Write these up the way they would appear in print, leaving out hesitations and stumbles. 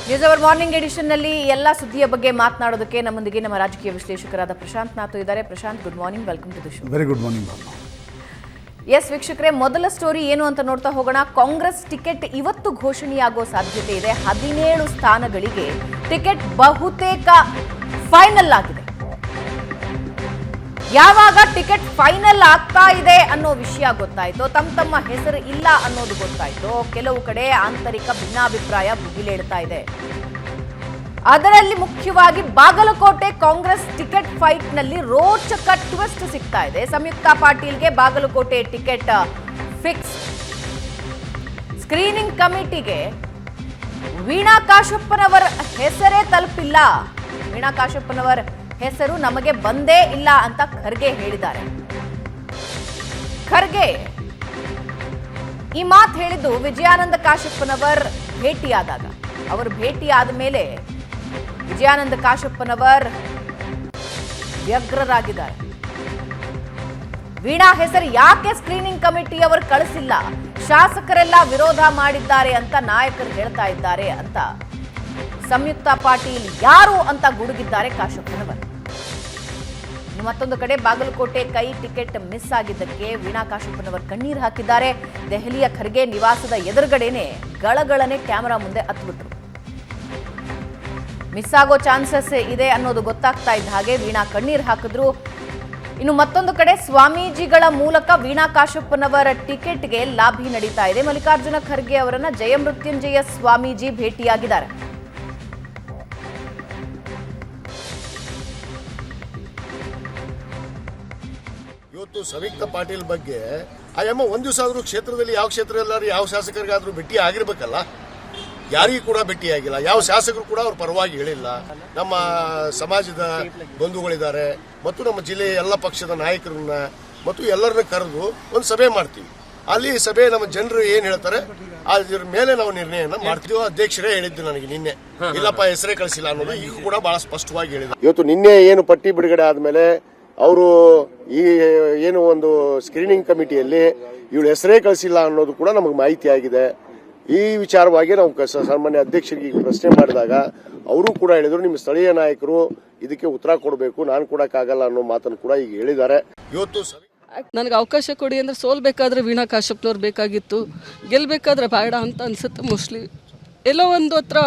News hour morning ಎಡಿಷನ್ನಲ್ಲಿ ಎಲ್ಲ ಸುದ್ದಿಯ ಬಗ್ಗೆ ಮಾತನಾಡೋದಕ್ಕೆ ನಮ್ಮೊಂದಿಗೆ ನಮ್ಮ ರಾಜಕೀಯ ವಿಶ್ಲೇಷಕರಾದ ಪ್ರಶಾಂತ್ ನಾಥು ಇದ್ದಾರೆ. Prashant, good morning, welcome to the show. Very good morning. Yes ವೀಕ್ಷಕರೇ, ಮೊದಲ ಸ್ಟೋರಿ ಏನು ಅಂತ ನೋಡ್ತಾ ಹೋಗೋಣ. ಕಾಂಗ್ರೆಸ್ ಟಿಕೆಟ್ ಇವತ್ತು ಘೋಷಣೆಯಾಗೋ ಸಾಧ್ಯತೆ ಇದೆ. 17 ಸ್ಥಾನಗಳಿಗೆ ಟಿಕೆಟ್ ಬಹುತೇಕ ಫೈನಲ್ ಆಗಿದೆ. ಯಾವಾಗ ಟಿಕೆಟ್ ಫೈನಲ್ ಆಗ್ತಾ ಇದೆ ಅನ್ನೋ ವಿಷಯ ಗೊತ್ತಾಯ್ತು, ತಮ್ಮ ಹೆಸರು ಇಲ್ಲ ಅನ್ನೋದು ಗೊತ್ತಾಯ್ತು, ಕೆಲವು ಕಡೆ ಆಂತರಿಕ ಭಿನ್ನಾಭಿಪ್ರಾಯ ಭುಗಿಲೇಳ್ತಾ ಇದೆ. ಅದರಲ್ಲಿ ಮುಖ್ಯವಾಗಿ ಬಾಗಲಕೋಟೆ ಕಾಂಗ್ರೆಸ್ ಟಿಕೆಟ್ ಫೈಟ್ ನಲ್ಲಿ ರೋಚಕ ಟ್ವಿಸ್ಟ್ ಸಿಗ್ತಾ ಇದೆ. ಸಂಯುಕ್ತಾ ಪಾಟೀಲ್ಗೆ ಬಾಗಲಕೋಟೆ ಟಿಕೆಟ್ ಫಿಕ್ಸ್. ಸ್ಕ್ರೀನಿಂಗ್ ಕಮಿಟಿಗೆ ವೀಣಾ ಕಾಶಪ್ಪನವರ ಹೆಸರೇ ತಲುಪಿಲ್ಲ. ವೀಣಾ ಕಾಶಪ್ಪನವರ ಹೆಸರು ನಮಗೆ ಬಂದೇ ಇಲ್ಲ ಅಂತ ಖರ್ಗೆ ಹೇಳಿದ್ದಾರೆ. ಖರ್ಗೆ ಈ ಮಾತು ಹೇಳಿದ್ದು ವಿಜಯಾನಂದ ಕಾಶಪ್ಪನವರ್ ಭೇಟಿಯಾದಾಗ. ಅವರು ಭೇಟಿಯಾದ ಮೇಲೆ ವಿಜಯಾನಂದ ಕಾಶಪ್ಪನವರ್ ವ್ಯಗ್ರರಾಗಿದ್ದಾರೆ. ವೀಣಾ ಹೆಸರು ಯಾಕೆ ಸ್ಕ್ರೀನಿಂಗ್ ಕಮಿಟಿಯವರು ಕಳಿಸಿಲ್ಲ, ಶಾಸಕರೆಲ್ಲ ವಿರೋಧ ಮಾಡಿದ್ದಾರೆ ಅಂತ ನಾಯಕರು ಹೇಳ್ತಾ ಇದ್ದಾರೆ ಅಂತ ಸಂಯುಕ್ತಾ ಪಾಟೀಲ್ ಯಾರು ಅಂತ ಗುಡುಗಿದ್ದಾರೆ ಕಾಶಪ್ಪನವರ್. ಮತ್ತೊಂದು ಕಡೆ ಬಾಗಲಕೋಟೆ ಕೈ ಟಿಕೆಟ್ ಮಿಸ್ ಆಗಿದ್ದಕ್ಕೆ ವೀಣಾ ಕಾಶಪ್ಪನವರ್ ಕಣ್ಣೀರು ಹಾಕಿದ್ದಾರೆ. ದೆಹಲಿಯ ಖರ್ಗೆ ನಿವಾಸದ ಎದುರುಗಡೆನೆ ಗಳಗಳನೆ ಕ್ಯಾಮೆರಾ ಮುಂದೆ ಹತ್ಬಿಟ್ರು. ಮಿಸ್ ಆಗೋ ಚಾನ್ಸಸ್ ಇದೆ ಅನ್ನೋದು ಗೊತ್ತಾಗ್ತಾ ಇದ್ದ ಹಾಗೆ ವೀಣಾ ಕಣ್ಣೀರು ಹಾಕಿದ್ರು. ಇನ್ನು ಮತ್ತೊಂದು ಕಡೆ ಸ್ವಾಮೀಜಿಗಳ ಮೂಲಕ ವೀಣಾ ಕಾಶಪ್ಪನವರ ಟಿಕೆಟ್ಗೆ ಲಾಭಿ ನಡೀತಾ ಇದೆ. ಮಲ್ಲಿಕಾರ್ಜುನ ಖರ್ಗೆ ಅವರನ್ನ ಜಯಮೃತ್ಯುಂಜಯ ಸ್ವಾಮೀಜಿ ಭೇಟಿಯಾಗಿದ್ದಾರೆ. ಇವತ್ತು ಸಂಯುಕ್ತ ಪಾಟೀಲ್ ಬಗ್ಗೆ ಅಯ್ಯಮ್ಮ ಒಂದ್ ದಿವಸ ಆದ್ರೂ ಕ್ಷೇತ್ರದಲ್ಲಿ ಯಾವ ಕ್ಷೇತ್ರ ಎಲ್ಲರೂ ಯಾವ ಶಾಸಕರಿಗಾದ್ರೂ ಭೇಟಿ ಆಗಿರ್ಬೇಕಲ್ಲ. ಯಾರಿಗೂ ಕೂಡ ಭೇಟಿ ಆಗಿಲ್ಲ. ಯಾವ ಶಾಸಕರು ಕೂಡ ಅವ್ರ ಪರವಾಗಿ ಹೇಳಿಲ್ಲ. ನಮ್ಮ ಸಮಾಜದ ಬಂಧುಗಳಿದ್ದಾರೆ ಮತ್ತು ನಮ್ಮ ಜಿಲ್ಲೆಯ ಎಲ್ಲ ಪಕ್ಷದ ನಾಯಕರನ್ನ ಮತ್ತು ಎಲ್ಲರನ್ನ ಕರೆದು ಒಂದು ಸಭೆ ಮಾಡ್ತೀವಿ. ಅಲ್ಲಿ ಸಭೆ ನಮ್ಮ ಜನರು ಏನ್ ಹೇಳ್ತಾರೆ ಅದ್ರ ಮೇಲೆ ನಾವು ನಿರ್ಣಯನ ಮಾಡ್ತೀವಿ. ಅಧ್ಯಕ್ಷರೇ ಹೇಳಿದ್ದು ನನಗೆ ನಿನ್ನೆ, ಇಲ್ಲಪ್ಪ ಹೆಸರೇ ಕಳಿಸಿಲ್ಲ ಅನ್ನೋದು ಈಗ ಕೂಡ ಬಹಳ ಸ್ಪಷ್ಟವಾಗಿ ಹೇಳಿದ್ರು. ಇವತ್ತು ನಿನ್ನೆ ಏನು ಪಟ್ಟಿ ಬಿಡುಗಡೆ ಆದ್ಮೇಲೆ ಅವರು ಈ ಏನು ಒಂದು ಸ್ಕ್ರೀನಿಂಗ್ ಕಮಿಟಿಯಲ್ಲಿ ಇವಳು ಹೆಸರೇ ಕಳಿಸಿಲ್ಲ ಅನ್ನೋದು ಕೂಡ ನಮಗೆ ಮಾಹಿತಿ ಆಗಿದೆ. ಈ ವಿಚಾರವಾಗಿ ನಾವು ಸಾಮಾನ್ಯ ಅಧ್ಯಕ್ಷರಿಗೆ ಪ್ರಶ್ನೆ ಮಾಡಿದಾಗ ಅವರು ಕೂಡ ಹೇಳಿದ್ರು, ನಿಮ್ಮ ಸ್ಥಳೀಯ ನಾಯಕರು ಇದಕ್ಕೆ ಉತ್ತರ ಕೊಡಬೇಕು, ನಾನು ಕೊಡಕ್ಕಾಗಲ್ಲ ಅನ್ನೋ ಮಾತನ್ನು ಕೂಡ ಈಗ ಹೇಳಿದ್ದಾರೆ. ಇವತ್ತು ನನಗೆ ಅವಕಾಶ ಕೊಡಿ ಅಂದರೆ ಸೋಲ್ಬೇಕಾದ್ರೆ ವೀಣಾ ಕಾಶಪ್ಪನವ್ರು ಬೇಕಾಗಿತ್ತು, ಗೆಲ್ಲಬೇಕಾದ್ರೆ ಬೇಡ ಅಂತ ಅನಿಸುತ್ತೆ. ಮೋಸ್ಟ್ಲಿ ಎಲ್ಲೋ ಒಂದು ಹತ್ರ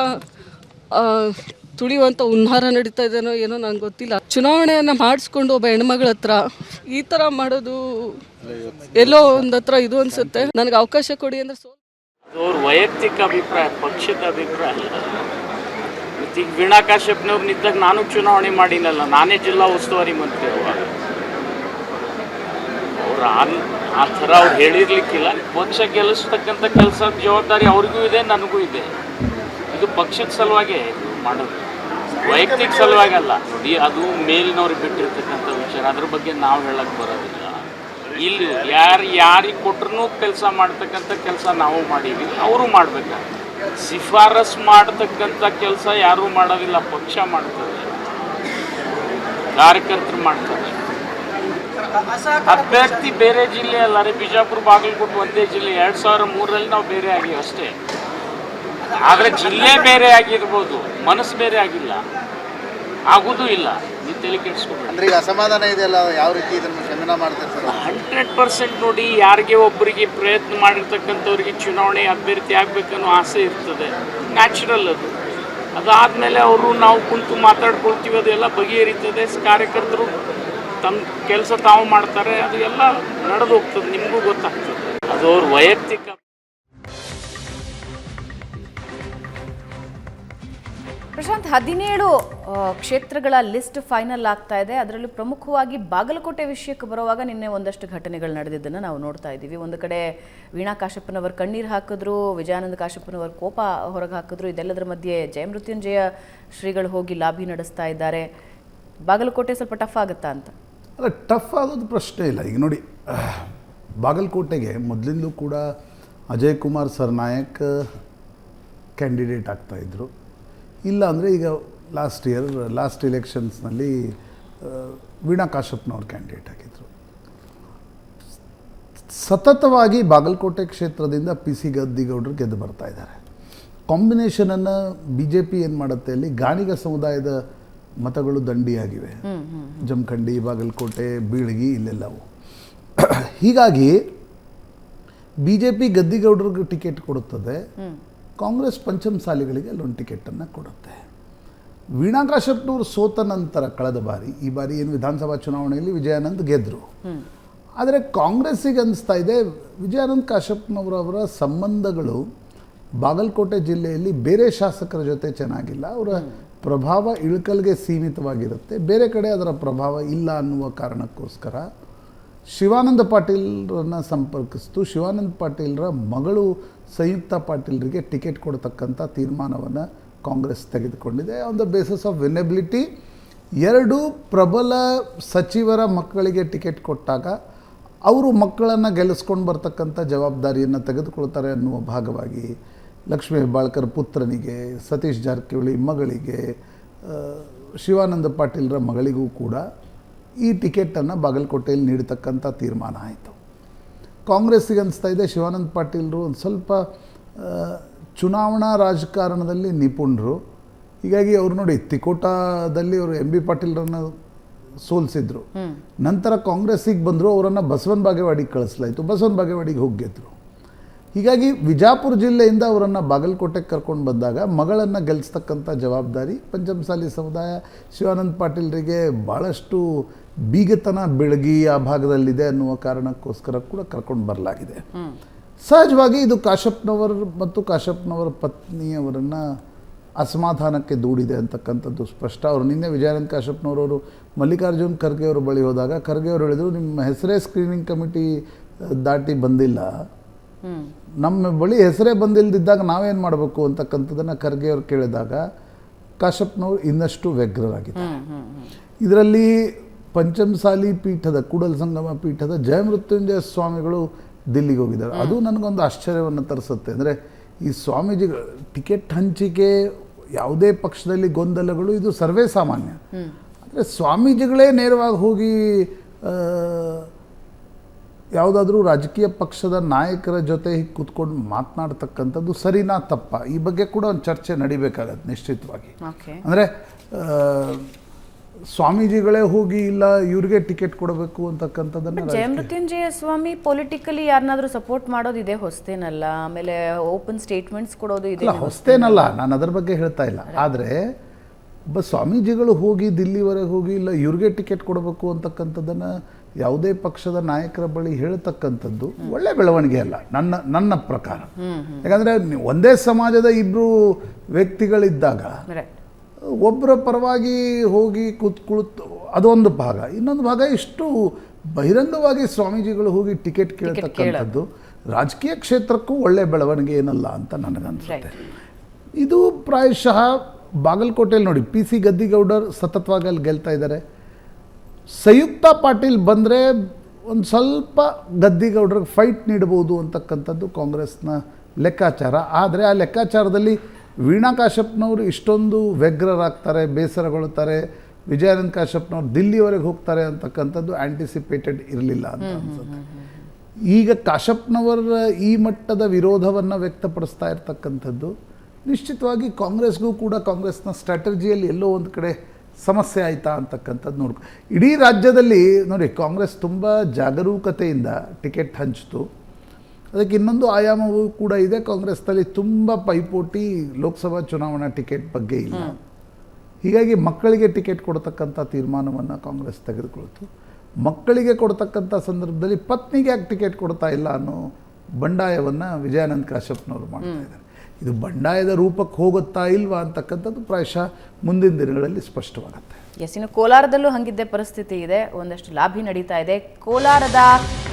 ತುಳಿಯುವಂಥ ಹುನ್ನಾರ ನಡೀತಾ ಇದೇನೋ ಏನೋ ನನಗೆ ಗೊತ್ತಿಲ್ಲ. ಚುನಾವಣೆಯನ್ನು ಮಾಡಿಸ್ಕೊಂಡು ಒಬ್ಬ ಹೆಣ್ಮಗಳ ಹತ್ರ ಈ ಥರ ಮಾಡೋದು ಎಲ್ಲೋ ಒಂದು ಹತ್ರ ಇದು ಅನಿಸುತ್ತೆ. ನನಗೆ ಅವಕಾಶ ಕೊಡಿ ಅಂದರೆ ಅವ್ರ ವೈಯಕ್ತಿಕ ಅಭಿಪ್ರಾಯ, ಪಕ್ಷದ ಅಭಿಪ್ರಾಯ ಅಲ್ಲ. ಮತ್ತು ಈಗ ವೀಣಾ ಕಾಶ್ಯಪ್ನವ್ರು ನಿಂತಾಗ ನಾನು ಚುನಾವಣೆ ಮಾಡಿನಲ್ಲ, ನಾನೇ ಜಿಲ್ಲಾ ಉಸ್ತುವಾರಿ ಮಂತ್ರಿ. ಅವಾಗ ಅವ್ರು ಆ ಥರ ಅವ್ರು ಹೇಳಿರ್ಲಿಕ್ಕಿಲ್ಲ. ಪಕ್ಷ ಗೆಲ್ಲಿಸ್ತಕ್ಕಂಥ ಕೆಲಸದ ಜವಾಬ್ದಾರಿ ಅವ್ರಿಗೂ ಇದೆ, ನನಗೂ ಇದೆ. ಇದು ಪಕ್ಷದ ಸಲುವಾಗಿ ಮಾಡೋದು, ವೈಯಕ್ತಿಕ ಸಲುವಾಗಿ ಅಲ್ಲ. ನೋಡಿ, ಅದು ಮೇಲಿನವ್ರಿಗೆ ಬಿಟ್ಟಿರ್ತಕ್ಕಂಥ ವಿಚಾರ, ಅದ್ರ ಬಗ್ಗೆ ನಾವು ಹೇಳಕ್ಕೆ ಬರೋದಿಲ್ಲ. ಇಲ್ಲಿ ಯಾರಿಗೆ ಕೊಟ್ರೂ ಕೆಲಸ ಮಾಡ್ತಕ್ಕಂಥ ಕೆಲಸ ನಾವು ಮಾಡೀವಿ, ಅವರು ಮಾಡಬೇಕು. ಶಿಫಾರಸ್ ಮಾಡ್ತಕ್ಕಂಥ ಕೆಲಸ ಯಾರೂ ಮಾಡೋದಿಲ್ಲ, ಪಕ್ಷ ಮಾಡ್ತದೆ, ಕಾರ್ಯಕರ್ತರು ಮಾಡ್ತಾರೆ. ಅಭ್ಯರ್ಥಿ ಬೇರೆ ಜಿಲ್ಲೆ ಅಲ್ಲ ರೀ, ಬಿಜಾಪುರ ಬಾಗಲಕೋಟೆ ಒಂದೇ ಜಿಲ್ಲೆ. 2003ರಲ್ಲಿ ನಾವು ಬೇರೆ ಆಗಿವಿ ಅಷ್ಟೇ. ಆದರೆ ಜಿಲ್ಲೆ ಬೇರೆ ಆಗಿರ್ಬೋದು, ಮನಸ್ಸು ಬೇರೆ ಆಗಿಲ್ಲ, ಆಗೋದೂ ಇಲ್ಲ. ನೀವು ತಲೆ ಕೆಡಿಸ್ಕೊಬೇಡಿ. ಅಂದ್ರೆ ಈಗ ಅಸಮಾಧಾನ ಇದೆಯಲ್ಲ, ಯಾವ ರೀತಿ ಇದನ್ನು ಶಮನ ಮಾಡ್ತಾರೆ ಸರ್? 100% ನೋಡಿ, ಯಾರಿಗೆ ಒಬ್ಬರಿಗೆ ಪ್ರಯತ್ನ ಮಾಡಿರ್ತಕ್ಕಂಥವ್ರಿಗೆ ಚುನಾವಣೆ ಅಭ್ಯರ್ಥಿ ಆಗಬೇಕನ್ನೋ ಆಸೆ ಇರ್ತದೆ, ನ್ಯಾಚುರಲ್ ಅದು. ಅದಾದಮೇಲೆ ಅವರು ನಾವು ಕುಂತು ಮಾತಾಡ್ಕೊಳ್ತೀವಿ, ಅದೆಲ್ಲ ಬಗೆಹರಿತದೆ. ಕಾರ್ಯಕರ್ತರು ತಮ್ಮ ಕೆಲಸ ತಾವು ಮಾಡ್ತಾರೆ, ಅದು ಎಲ್ಲ ನಡೆದು ಹೋಗ್ತದೆ, ನಿಮಗೂ ಗೊತ್ತಾಗ್ತದೆ. ಅದು ಅವ್ರ ವೈಯಕ್ತಿಕ. ಪ್ರಶಾಂತ್, 17 ಕ್ಷೇತ್ರಗಳ ಲಿಸ್ಟ್ ಫೈನಲ್ ಆಗ್ತಾ ಇದೆ. ಅದರಲ್ಲೂ ಪ್ರಮುಖವಾಗಿ ಬಾಗಲಕೋಟೆ ವಿಷಯಕ್ಕೆ ಬರುವಾಗ ನಿನ್ನೆ ಒಂದಷ್ಟು ಘಟನೆಗಳು ನಡೆದಿದ್ದನ್ನು ನಾವು ನೋಡ್ತಾ ಇದ್ದೀವಿ. ಒಂದು ಕಡೆ ವೀಣಾ ಕಾಶಪ್ಪನವರು ಕಣ್ಣೀರು ಹಾಕಿದ್ರು, ವಿಜಯಾನಂದ ಕಾಶಪ್ಪನವರು ಕೋಪ ಹೊರಗೆ ಹಾಕಿದ್ರು. ಇದೆಲ್ಲದರ ಮಧ್ಯೆ ಜಯಮೃತ್ಯುಂಜಯ ಶ್ರೀಗಳು ಹೋಗಿ ಲಾಬಿ ನಡೆಸ್ತಾ ಇದ್ದಾರೆ. ಬಾಗಲಕೋಟೆ ಸ್ವಲ್ಪ ಟಫ್ ಆಗುತ್ತಾ ಅಂತ? ಅಲ್ಲ, ಟಫ್ ಆಗೋದು ಪ್ರಶ್ನೆ ಇಲ್ಲ. ಈಗ ನೋಡಿ, ಬಾಗಲಕೋಟೆಗೆ ಮೊದಲಿಂದಲೂ ಕೂಡ ಅಜಯ್ ಕುಮಾರ್ ಸರ್ನಾಯಕ್ ಕ್ಯಾಂಡಿಡೇಟ್ ಆಗ್ತಾಯಿದ್ರು. ಇಲ್ಲ ಅಂದರೆ ಈಗ ಲಾಸ್ಟ್ ಎಲೆಕ್ಷನ್ಸ್ನಲ್ಲಿ ವೀಣಾ ಕಾಶಪ್ಪನವ್ರು ಕ್ಯಾಂಡಿಡೇಟ್ ಆಗಿದ್ದರು. ಸತತವಾಗಿ ಬಾಗಲಕೋಟೆ ಕ್ಷೇತ್ರದಿಂದ ಪಿ ಸಿ ಗದ್ದಿಗೌಡರು ಗೆದ್ದು ಬರ್ತಾ ಇದ್ದಾರೆ. ಕಾಂಬಿನೇಷನನ್ನು ಬಿ ಜೆ ಪಿ ಏನು ಮಾಡುತ್ತೆ ಅಲ್ಲಿ ಗಾಣಿಗ ಸಮುದಾಯದ ಮತಗಳು ದಂಡಿಯಾಗಿವೆ, ಜಮಖಂಡಿ, ಬಾಗಲಕೋಟೆ, ಬೀಳಗಿ ಇಲ್ಲೆಲ್ಲವು. ಹೀಗಾಗಿ ಬಿ ಜೆ ಪಿ ಗದ್ದಿಗೌಡರಿಗೆ ಟಿಕೆಟ್ ಕೊಡುತ್ತದೆ, ಕಾಂಗ್ರೆಸ್ ಪಂಚಮಸಾಲಿಗಳಿಗೆ ಅಲ್ಲೊಂದು ಟಿಕೆಟನ್ನು ಕೊಡುತ್ತೆ. ವೀಣಾ ಕಾಶ್ಯಪ್ನವರು ಸೋತ ನಂತರ ಕಳೆದ ಬಾರಿ, ಈ ಬಾರಿ ಏನು ವಿಧಾನಸಭಾ ಚುನಾವಣೆಯಲ್ಲಿ ವಿಜಯಾನಂದ್ ಗೆದ್ದರು. ಆದರೆ ಕಾಂಗ್ರೆಸ್ಸಿಗೆ ಅನಿಸ್ತಾ ಇದೆ ವಿಜಯಾನಂದ್ ಕಾಶ್ಯಪ್ನವರವರ ಸಂಬಂಧಗಳು ಬಾಗಲಕೋಟೆ ಜಿಲ್ಲೆಯಲ್ಲಿ ಬೇರೆ ಶಾಸಕರ ಜೊತೆ ಚೆನ್ನಾಗಿಲ್ಲ, ಅವರ ಪ್ರಭಾವ ಇಳಕಲ್ಗೆ ಸೀಮಿತವಾಗಿರುತ್ತೆ, ಬೇರೆ ಕಡೆ ಅದರ ಪ್ರಭಾವ ಇಲ್ಲ ಅನ್ನುವ ಕಾರಣಕ್ಕೋಸ್ಕರ ಶಿವಾನಂದ ಪಾಟೀಲ್ರನ್ನು ಸಂಪರ್ಕಿಸ್ತು. ಶಿವಾನಂದ ಪಾಟೀಲ್ರ ಮಗಳು ಸಂಯುಕ್ತ ಪಾಟೀಲ್ರಿಗೆ ಟಿಕೆಟ್ ಕೊಡ್ತಕ್ಕಂಥ ತೀರ್ಮಾನವನ್ನು ಕಾಂಗ್ರೆಸ್ ತೆಗೆದುಕೊಂಡಿದೆ. ಆನ್ ದ ಬೇಸಿಸ್ ಆಫ್ ವಿನೆಬಿಲಿಟಿ, 2 ಪ್ರಬಲ ಸಚಿವರ ಮಕ್ಕಳಿಗೆ ಟಿಕೆಟ್ ಕೊಟ್ಟಾಗ ಅವರು ಮಕ್ಕಳನ್ನು ಗೆಲ್ಲಿಸ್ಕೊಂಡು ಬರ್ತಕ್ಕಂಥ ಜವಾಬ್ದಾರಿಯನ್ನು ತೆಗೆದುಕೊಳ್ತಾರೆ ಅನ್ನುವ ಭಾಗವಾಗಿ ಲಕ್ಷ್ಮೀ ಹೆಬ್ಬಾಳ್ಕರ್ ಪುತ್ರನಿಗೆ, ಸತೀಶ್ ಜಾರಕಿಹೊಳಿ ಮಗಳಿಗೆ, ಶಿವಾನಂದ ಪಾಟೀಲ್ರ ಮಗಳಿಗೂ ಕೂಡ ಈ ಟಿಕೆಟನ್ನು ಬಾಗಲಕೋಟೆಯಲ್ಲಿ ನೀಡತಕ್ಕಂಥ ತೀರ್ಮಾನ ಆಯಿತು. ಕಾಂಗ್ರೆಸ್ಸಿಗೆ ಅನಿಸ್ತಾ ಇದೆ ಶಿವಾನಂದ ಪಾಟೀಲರು ಒಂದು ಸ್ವಲ್ಪ ಚುನಾವಣಾ ರಾಜಕಾರಣದಲ್ಲಿ ನಿಪುಣರು, ಹೀಗಾಗಿ ಅವರು ನೋಡಿ ತಿಕೋಟಾದಲ್ಲಿ ಅವರು ಎಂ ಬಿ ಪಾಟೀಲ್ರನ್ನು ಸೋಲಿಸಿದ್ರು, ನಂತರ ಕಾಂಗ್ರೆಸ್ಸಿಗೆ ಬಂದರು, ಅವರನ್ನು ಬಸವನ ಬಾಗೇವಾಡಿಗೆ ಕಳಿಸಲಾಯಿತು, ಬಸವನ ಬಾಗೇವಾಡಿಗೆ ಹೋಗಿ ಗೆದ್ದರು. ಹೀಗಾಗಿ ವಿಜಾಪುರ ಜಿಲ್ಲೆಯಿಂದ ಅವರನ್ನು ಬಾಗಲಕೋಟೆಗೆ ಕರ್ಕೊಂಡು ಬಂದಾಗ ಮಗಳನ್ನು ಗೆಲ್ಲಿಸ್ತಕ್ಕಂಥ ಜವಾಬ್ದಾರಿ ಪಂಚಮಸಾಲಿ ಸಮುದಾಯ ಶಿವಾನಂದ ಪಾಟೀಲ್ರಿಗೆ ಭಾಳಷ್ಟು ಬೀಗತನ ಬೆಳಗಿ ಆ ಭಾಗದಲ್ಲಿದೆ ಅನ್ನುವ ಕಾರಣಕ್ಕೋಸ್ಕರ ಕೂಡ ಕರ್ಕೊಂಡು ಬರಲಾಗಿದೆ. ಸಹಜವಾಗಿ ಇದು ಕಾಶ್ಯಪ್ನವರ್ ಮತ್ತು ಕಾಶ್ಯಪ್ನವರ ಪತ್ನಿಯವರನ್ನು ಅಸಮಾಧಾನಕ್ಕೆ ದೂಡಿದೆ ಅಂತಕ್ಕಂಥದ್ದು ಸ್ಪಷ್ಟ. ಅವರು ನಿನ್ನೆ ವಿಜಯಾನಂದ ಕಾಶ್ಯಪ್ನವರವರು ಮಲ್ಲಿಕಾರ್ಜುನ್ ಖರ್ಗೆ ಅವರ ಬಳಿ ಹೋದಾಗ ಖರ್ಗೆ ಅವರು ಹೇಳಿದರು, ನಿಮ್ಮ ಹೆಸರೇ ಸ್ಕ್ರೀನಿಂಗ್ ಕಮಿಟಿ ದಾಟಿ ಬಂದಿಲ್ಲ, ನಮ್ಮ ಬಳಿ ಹೆಸರೇ ಬಂದಿಲ್ಲದಿದ್ದಾಗ ನಾವೇನು ಮಾಡಬೇಕು ಅಂತಕ್ಕಂಥದ್ದನ್ನು ಖರ್ಗೆ ಅವರು ಕೇಳಿದಾಗ ಕಾಶ್ಯಪ್ನವರು ಇನ್ನಷ್ಟು ವ್ಯಗ್ರರಾಗಿದ್ದಾರೆ. ಇದರಲ್ಲಿ ಪಂಚಮಸಾಲಿ ಪೀಠದ ಕೂಡಲ ಸಂಗಮ ಪೀಠದ ಜಯಮೃತ್ಯುಂಜಯ ಸ್ವಾಮಿಗಳು ದಿಲ್ಲಿಗೆ ಹೋಗಿದ್ದಾರೆ. ಅದು ನನಗೊಂದು ಆಶ್ಚರ್ಯವನ್ನು ತರಿಸುತ್ತೆ. ಅಂದರೆ ಈ ಸ್ವಾಮೀಜಿಗಳು ಟಿಕೆಟ್ ಹಂಚಿಕೆ ಯಾವುದೇ ಪಕ್ಷದಲ್ಲಿ ಗೊಂದಲಗಳು ಇದು ಸರ್ವೇ ಸಾಮಾನ್ಯ. ಅಂದರೆ ಸ್ವಾಮೀಜಿಗಳೇ ನೇರವಾಗಿ ಹೋಗಿ ಯಾವುದಾದ್ರೂ ರಾಜಕೀಯ ಪಕ್ಷದ ನಾಯಕರ ಜೊತೆ ಕೂತ್ಕೊಂಡು ಮಾತನಾಡ್ತಕ್ಕಂಥದ್ದು ಸರಿನಾ ತಪ್ಪ, ಈ ಬಗ್ಗೆ ಕೂಡ ಒಂದು ಚರ್ಚೆ ನಡಿಬೇಕಾಗತ್ತೆ ನಿಶ್ಚಿತವಾಗಿ. ಅಂದರೆ ಸ್ವಾಮೀಜಿಗಳೇ ಹೋಗಿ ಇಲ್ಲ ಇವ್ರಿಗೆ ಟಿಕೆಟ್ ಕೊಡಬೇಕು ಅಂತಕ್ಕಂಥದ್ದನ್ನು ಜಯಮೃತ್ಯುಂಜಯ ಸ್ವಾಮಿ ಪೊಲಿಟಿಕಲಿ ಯಾರನ್ನಾದ್ರೂ ಸಪೋರ್ಟ್ ಮಾಡೋದಿದೆ ಹೊಸ್ತೇನಲ್ಲ, ಆಮೇಲೆ ಓಪನ್ ಸ್ಟೇಟ್ಮೆಂಟ್ಸ್ ಕೊಡೋದು ಇದೆ ಹೊಸ್ತೇನಲ್ಲ, ನಾನು ಅದರ ಬಗ್ಗೆ ಹೇಳ್ತಾ ಇಲ್ಲ. ಆದರೆ ಒಬ್ಬ ಸ್ವಾಮೀಜಿಗಳು ಹೋಗಿ ದಿಲ್ಲಿವರೆಗೆ ಹೋಗಿ ಇಲ್ಲ ಇವ್ರಿಗೆ ಟಿಕೆಟ್ ಕೊಡಬೇಕು ಅಂತಕ್ಕಂಥದ್ದನ್ನು ಯಾವುದೇ ಪಕ್ಷದ ನಾಯಕರ ಬಳಿ ಹೇಳ್ತಕ್ಕಂಥದ್ದು ಒಳ್ಳೆ ಬೆಳವಣಿಗೆ ಅಲ್ಲ ನನ್ನ ಪ್ರಕಾರ. ಯಾಕಂದರೆ ಒಂದೇ ಸಮಾಜದ 2 ವ್ಯಕ್ತಿಗಳಿದ್ದಾಗ ಒಬ್ಬರ ಪರವಾಗಿ ಹೋಗಿ ಕುಳಿತು ಅದೊಂದು ಭಾಗ, ಇನ್ನೊಂದು ಭಾಗ ಇಷ್ಟು ಬಹಿರಂಗವಾಗಿ ಸ್ವಾಮೀಜಿಗಳು ಹೋಗಿ ಟಿಕೆಟ್ ಕೇಳ್ತಕ್ಕಂಥದ್ದು ರಾಜಕೀಯ ಕ್ಷೇತ್ರಕ್ಕೂ ಒಳ್ಳೆ ಬೆಳವಣಿಗೆ ಏನಲ್ಲ ಅಂತ ನನಗನ್ಸುತ್ತೆ. ಇದು ಪ್ರಾಯಶಃ ಬಾಗಲಕೋಟೆಯಲ್ಲಿ ನೋಡಿ ಪಿ ಸಿ ಗದ್ದಿಗೌಡರು ಸತತವಾಗಿ ಅಲ್ಲಿ ಗೆಲ್ತಾ ಇದ್ದಾರೆ. ಸಂಯುಕ್ತ ಪಾಟೀಲ್ ಬಂದರೆ ಒಂದು ಸ್ವಲ್ಪ ಗದ್ದಿಗೌಡರಿಗೆ ಫೈಟ್ ನೀಡಬಹುದು ಅಂತಕ್ಕಂಥದ್ದು ಕಾಂಗ್ರೆಸ್ನ ಲೆಕ್ಕಾಚಾರ. ಆದರೆ ಆ ಲೆಕ್ಕಾಚಾರದಲ್ಲಿ ವೀಣಾ ಕಾಶ್ಯಪ್ನವರು ಇಷ್ಟೊಂದು ವ್ಯಗ್ರರಾಗ್ತಾರೆ, ಬೇಸರಗೊಳ್ತಾರೆ, ವಿಜಯಾನಂದ ಕಾಶ್ಯಪ್ನವ್ರು ದಿಲ್ಲಿವರೆಗೆ ಹೋಗ್ತಾರೆ ಅಂತಕ್ಕಂಥದ್ದು ಆ್ಯಂಟಿಸಿಪೇಟೆಡ್ ಇರಲಿಲ್ಲ ಅಂತ ಅನ್ಸುತ್ತೆ. ಈಗ ಕಾಶ್ಯಪ್ನವರ ಈ ಮಟ್ಟದ ವಿರೋಧವನ್ನು ವ್ಯಕ್ತಪಡಿಸ್ತಾ ಇರ್ತಕ್ಕಂಥದ್ದು ನಿಶ್ಚಿತವಾಗಿ ಕಾಂಗ್ರೆಸ್ಗೂ ಕೂಡ ಕಾಂಗ್ರೆಸ್ನ ಸ್ಟ್ರಾಟಜಿಯಲ್ಲಿ ಎಲ್ಲೋ ಒಂದು ಕಡೆ ಸಮಸ್ಯೆ ಆಯಿತಾ ಅಂತಕ್ಕಂಥದ್ದು ನೋಡ್ಕೊ. ಇಡೀ ರಾಜ್ಯದಲ್ಲಿ ನೋಡಿ ಕಾಂಗ್ರೆಸ್ ತುಂಬ ಜಾಗರೂಕತೆಯಿಂದ ಟಿಕೆಟ್ ಹಂಚಿತು. ಅದಕ್ಕೆ ಇನ್ನೊಂದು ಆಯಾಮವೂ ಕೂಡ ಇದೆ, ಕಾಂಗ್ರೆಸ್ನಲ್ಲಿ ತುಂಬ ಪೈಪೋಟಿ ಲೋಕಸಭಾ ಚುನಾವಣಾ ಟಿಕೆಟ್ ಬಗ್ಗೆ ಇಲ್ಲ. ಹೀಗಾಗಿ ಮಕ್ಕಳಿಗೆ ಟಿಕೆಟ್ ಕೊಡ್ತಕ್ಕಂಥ ತೀರ್ಮಾನವನ್ನು ಕಾಂಗ್ರೆಸ್ ತೆಗೆದುಕೊಳ್ತು. ಮಕ್ಕಳಿಗೆ ಕೊಡ್ತಕ್ಕಂಥ ಸಂದರ್ಭದಲ್ಲಿ ಪತ್ನಿಗೆ ಯಾಕೆ ಟಿಕೆಟ್ ಕೊಡ್ತಾ ಇಲ್ಲ ಅನ್ನೋ ಬಂಡಾಯವನ್ನು ವಿಜಯಾನಂದ ಕಾಶ್ಯಪ್ನವರು ಮಾಡ್ತಾ ಇದ್ದಾರೆ. ಇದು ಬಂಡಾಯದ ರೂಪಕ್ಕೆ ಹೋಗುತ್ತಾ ಇಲ್ವಾ ಅಂತಕ್ಕಂಥದ್ದು ಪ್ರಾಯಶಃ ಮುಂದಿನ ದಿನಗಳಲ್ಲಿ ಸ್ಪಷ್ಟವಾಗುತ್ತೆ. ಇನ್ನು ಕೋಲಾರದಲ್ಲೂ ಹಂಗಿದ್ದೇ ಪರಿಸ್ಥಿತಿ ಇದೆ, ಒಂದಷ್ಟು ಲಾಬಿ ನಡೀತಾ ಇದೆ. ಕೋಲಾರದ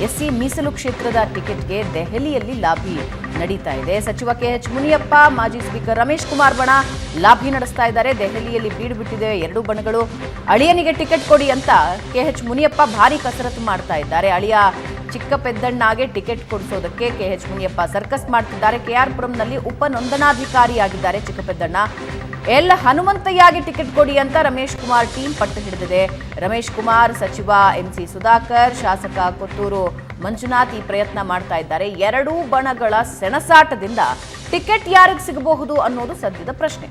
SC ಮೀಸಲು ಕ್ಷೇತ್ರದ ಟಿಕೆಟ್ಗೆ ದೆಹಲಿಯಲ್ಲಿ ಲಾಬಿ ನಡೀತಾ ಇದೆ. ಸಚಿವ KH ಮುನಿಯಪ್ಪ, ಮಾಜಿ ಸ್ಪೀಕರ್ ರಮೇಶ್ ಕುಮಾರ್ ಬಣ ಲಾಬಿ ನಡೆಸ್ತಾ ಇದ್ದಾರೆ. ದೆಹಲಿಯಲ್ಲಿ ಬೀಡು ಬಿಟ್ಟಿದೆ 2 ಬಣಗಳು. ಅಳಿಯನಿಗೆ ಟಿಕೆಟ್ ಕೊಡಿ ಅಂತ KH ಮುನಿಯಪ್ಪ ಭಾರಿ ಕಸರತ್ತು ಮಾಡ್ತಾ ಇದ್ದಾರೆ. ಅಳಿಯ ಚಿಕ್ಕ ಪೆದ್ದಣ್ಣಗೆ ಟಿಕೆಟ್ ಕೊಡಿಸೋದಕ್ಕೆ KH ಮುನಿಯಪ್ಪ ಸರ್ಕಸ್ ಮಾಡ್ತಿದ್ದಾರೆ. KR ಪುರಂನಲ್ಲಿ ಉಪ ನೋಂದಣಾಧಿಕಾರಿಯಾಗಿದ್ದಾರೆ ಚಿಕ್ಕ ಪೆದ್ದಣ್ಣ. ಎಲ್ ಹನುಮಂತಯ್ಯಗೆ ಟಿಕೆಟ್ ಕೊಡಿ ಅಂತ ರಮೇಶ್ ಕುಮಾರ್ ಟೀಮ್ ಪಟ್ಟು ಹಿಡಿದಿದೆ. ರಮೇಶ್ ಕುಮಾರ್, ಸಚಿವ ಎಂಸಿ ಸುಧಾಕರ್, ಶಾಸಕ ಕೊತ್ತೂರು ಮಂಜುನಾಥ್ ಈ ಪ್ರಯತ್ನ ಮಾಡ್ತಾ ಇದ್ದಾರೆ. ಎರಡೂ ಬಣಗಳ ಸೆಣಸಾಟದಿಂದ ಟಿಕೆಟ್ ಯಾರಿಗೆ ಸಿಗಬಹುದು ಅನ್ನೋದು ಸದ್ಯದ ಪ್ರಶ್ನೆ.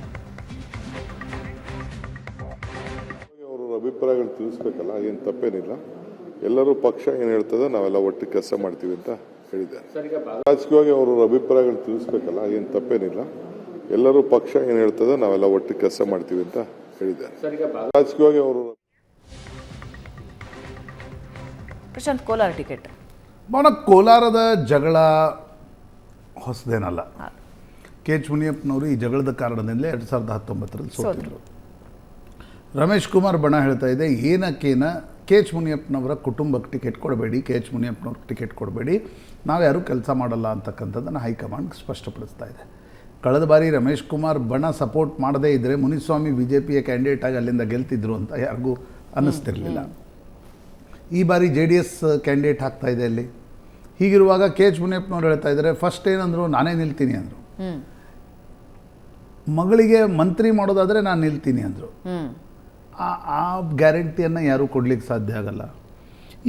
ಅವರ ಅಭಿಪ್ರಾಯಗಳು ತಿಳಿಸ್ಬೇಕಲ್ಲ, ಏನು ತಪ್ಪೇನಿಲ್ಲ. ಎಲ್ಲರೂ ಪಕ್ಷ ಏನು ಹೇಳ್ತದೆ ನಾವೆಲ್ಲ ಒಟ್ಟಿಗೆ ಕೆಲಸ ಮಾಡ್ತೀವಿ ಅಂತ ಹೇಳಿದ್ದಾರೆ. ರಾಜಕೀಯವಾಗಿ ಅವರ ಅಭಿಪ್ರಾಯಗಳು ತಿಳಿಸ್ಬೇಕಲ್ಲ, ಏನು ತಪ್ಪೇನಿಲ್ಲ. ಎಲ್ಲರೂ ಪಕ್ಷ ಏನು ಹೇಳ್ತದೆ ನಾವೆಲ್ಲ ಒಟ್ಟಿಗೆ ಕೆಲಸ ಮಾಡ್ತೀವಿ ಅಂತ ಹೇಳಿದ್ದಾರೆ. ರಾಜಕೀಯವಾಗಿ ಅವರು ಪ್ರಶಾಂತ್ ಕೋಲಾರ ಟಿಕೆಟ್ ಕೋಲಾರದ ಜಗಳ ಹೊಸದೇನಲ್ಲ. ಕೆ ಎಚ್ ಮುನಿಯಪ್ಪನವರು ಈ ಜಗಳದ ಕಾರಣದಿಂದಲೇ 2019ರಲ್ಲಿ ಸೋತಿದ್ರು. ರಮೇಶ್ ಕುಮಾರ್ ಬಣ ಹೇಳ್ತಾ ಇದೆ, ಏನಕ್ಕೇನ ಕೆ ಎಚ್ ಮುನಿಯಪ್ಪನವರ ಕುಟುಂಬಕ್ಕೆ ಟಿಕೆಟ್ ಕೊಡಬೇಡಿ, ಕೆ ಎಚ್ ಮುನಿಯಪ್ಪನವ್ರಿಗೆ ಟಿಕೆಟ್ ಕೊಡಬೇಡಿ, ನಾವು ಯಾರೂ ಕೆಲಸ ಮಾಡಲ್ಲ ಅಂತಕ್ಕಂಥದ್ದನ್ನು ಹೈಕಮಾಂಡ್ ಸ್ಪಷ್ಟಪಡಿಸ್ತಾ ಇದೆ. ಕಳೆದ ಬಾರಿ ರಮೇಶ್ ಕುಮಾರ್ ಬಣ ಸಪೋರ್ಟ್ ಮಾಡದೇ ಇದ್ದರೆ ಮುನಿಸ್ವಾಮಿ BJPಯ ಕ್ಯಾಂಡಿಡೇಟ್ ಆಗಿ ಅಲ್ಲಿಂದ ಗೆಲ್ತಿದ್ರು ಅಂತ ಯಾರಿಗೂ ಅನ್ನಿಸ್ತಿರಲಿಲ್ಲ. ಈ ಬಾರಿ JDS ಕ್ಯಾಂಡಿಡೇಟ್ ಆಗ್ತಾ ಇದೆ ಅಲ್ಲಿ. ಹೀಗಿರುವಾಗ ಕೆ ಎಚ್ ಮುನಿಯಪ್ಪನವ್ರು ಹೇಳ್ತಾ ಇದ್ದಾರೆ, ಫಸ್ಟ್ ಏನಂದ್ರು ನಾನೇ ನಿಲ್ತೀನಿ ಅಂದರು. ಮಗಳಿಗೆ ಮಂತ್ರಿ ಮಾಡೋದಾದರೆ ನಾನು ನಿಲ್ತೀನಿ ಅಂದರು. ಆ ಗ್ಯಾರಂಟಿಯನ್ನು ಯಾರೂ ಕೊಡ್ಲಿಕ್ಕೆ ಸಾಧ್ಯ ಆಗಲ್ಲ.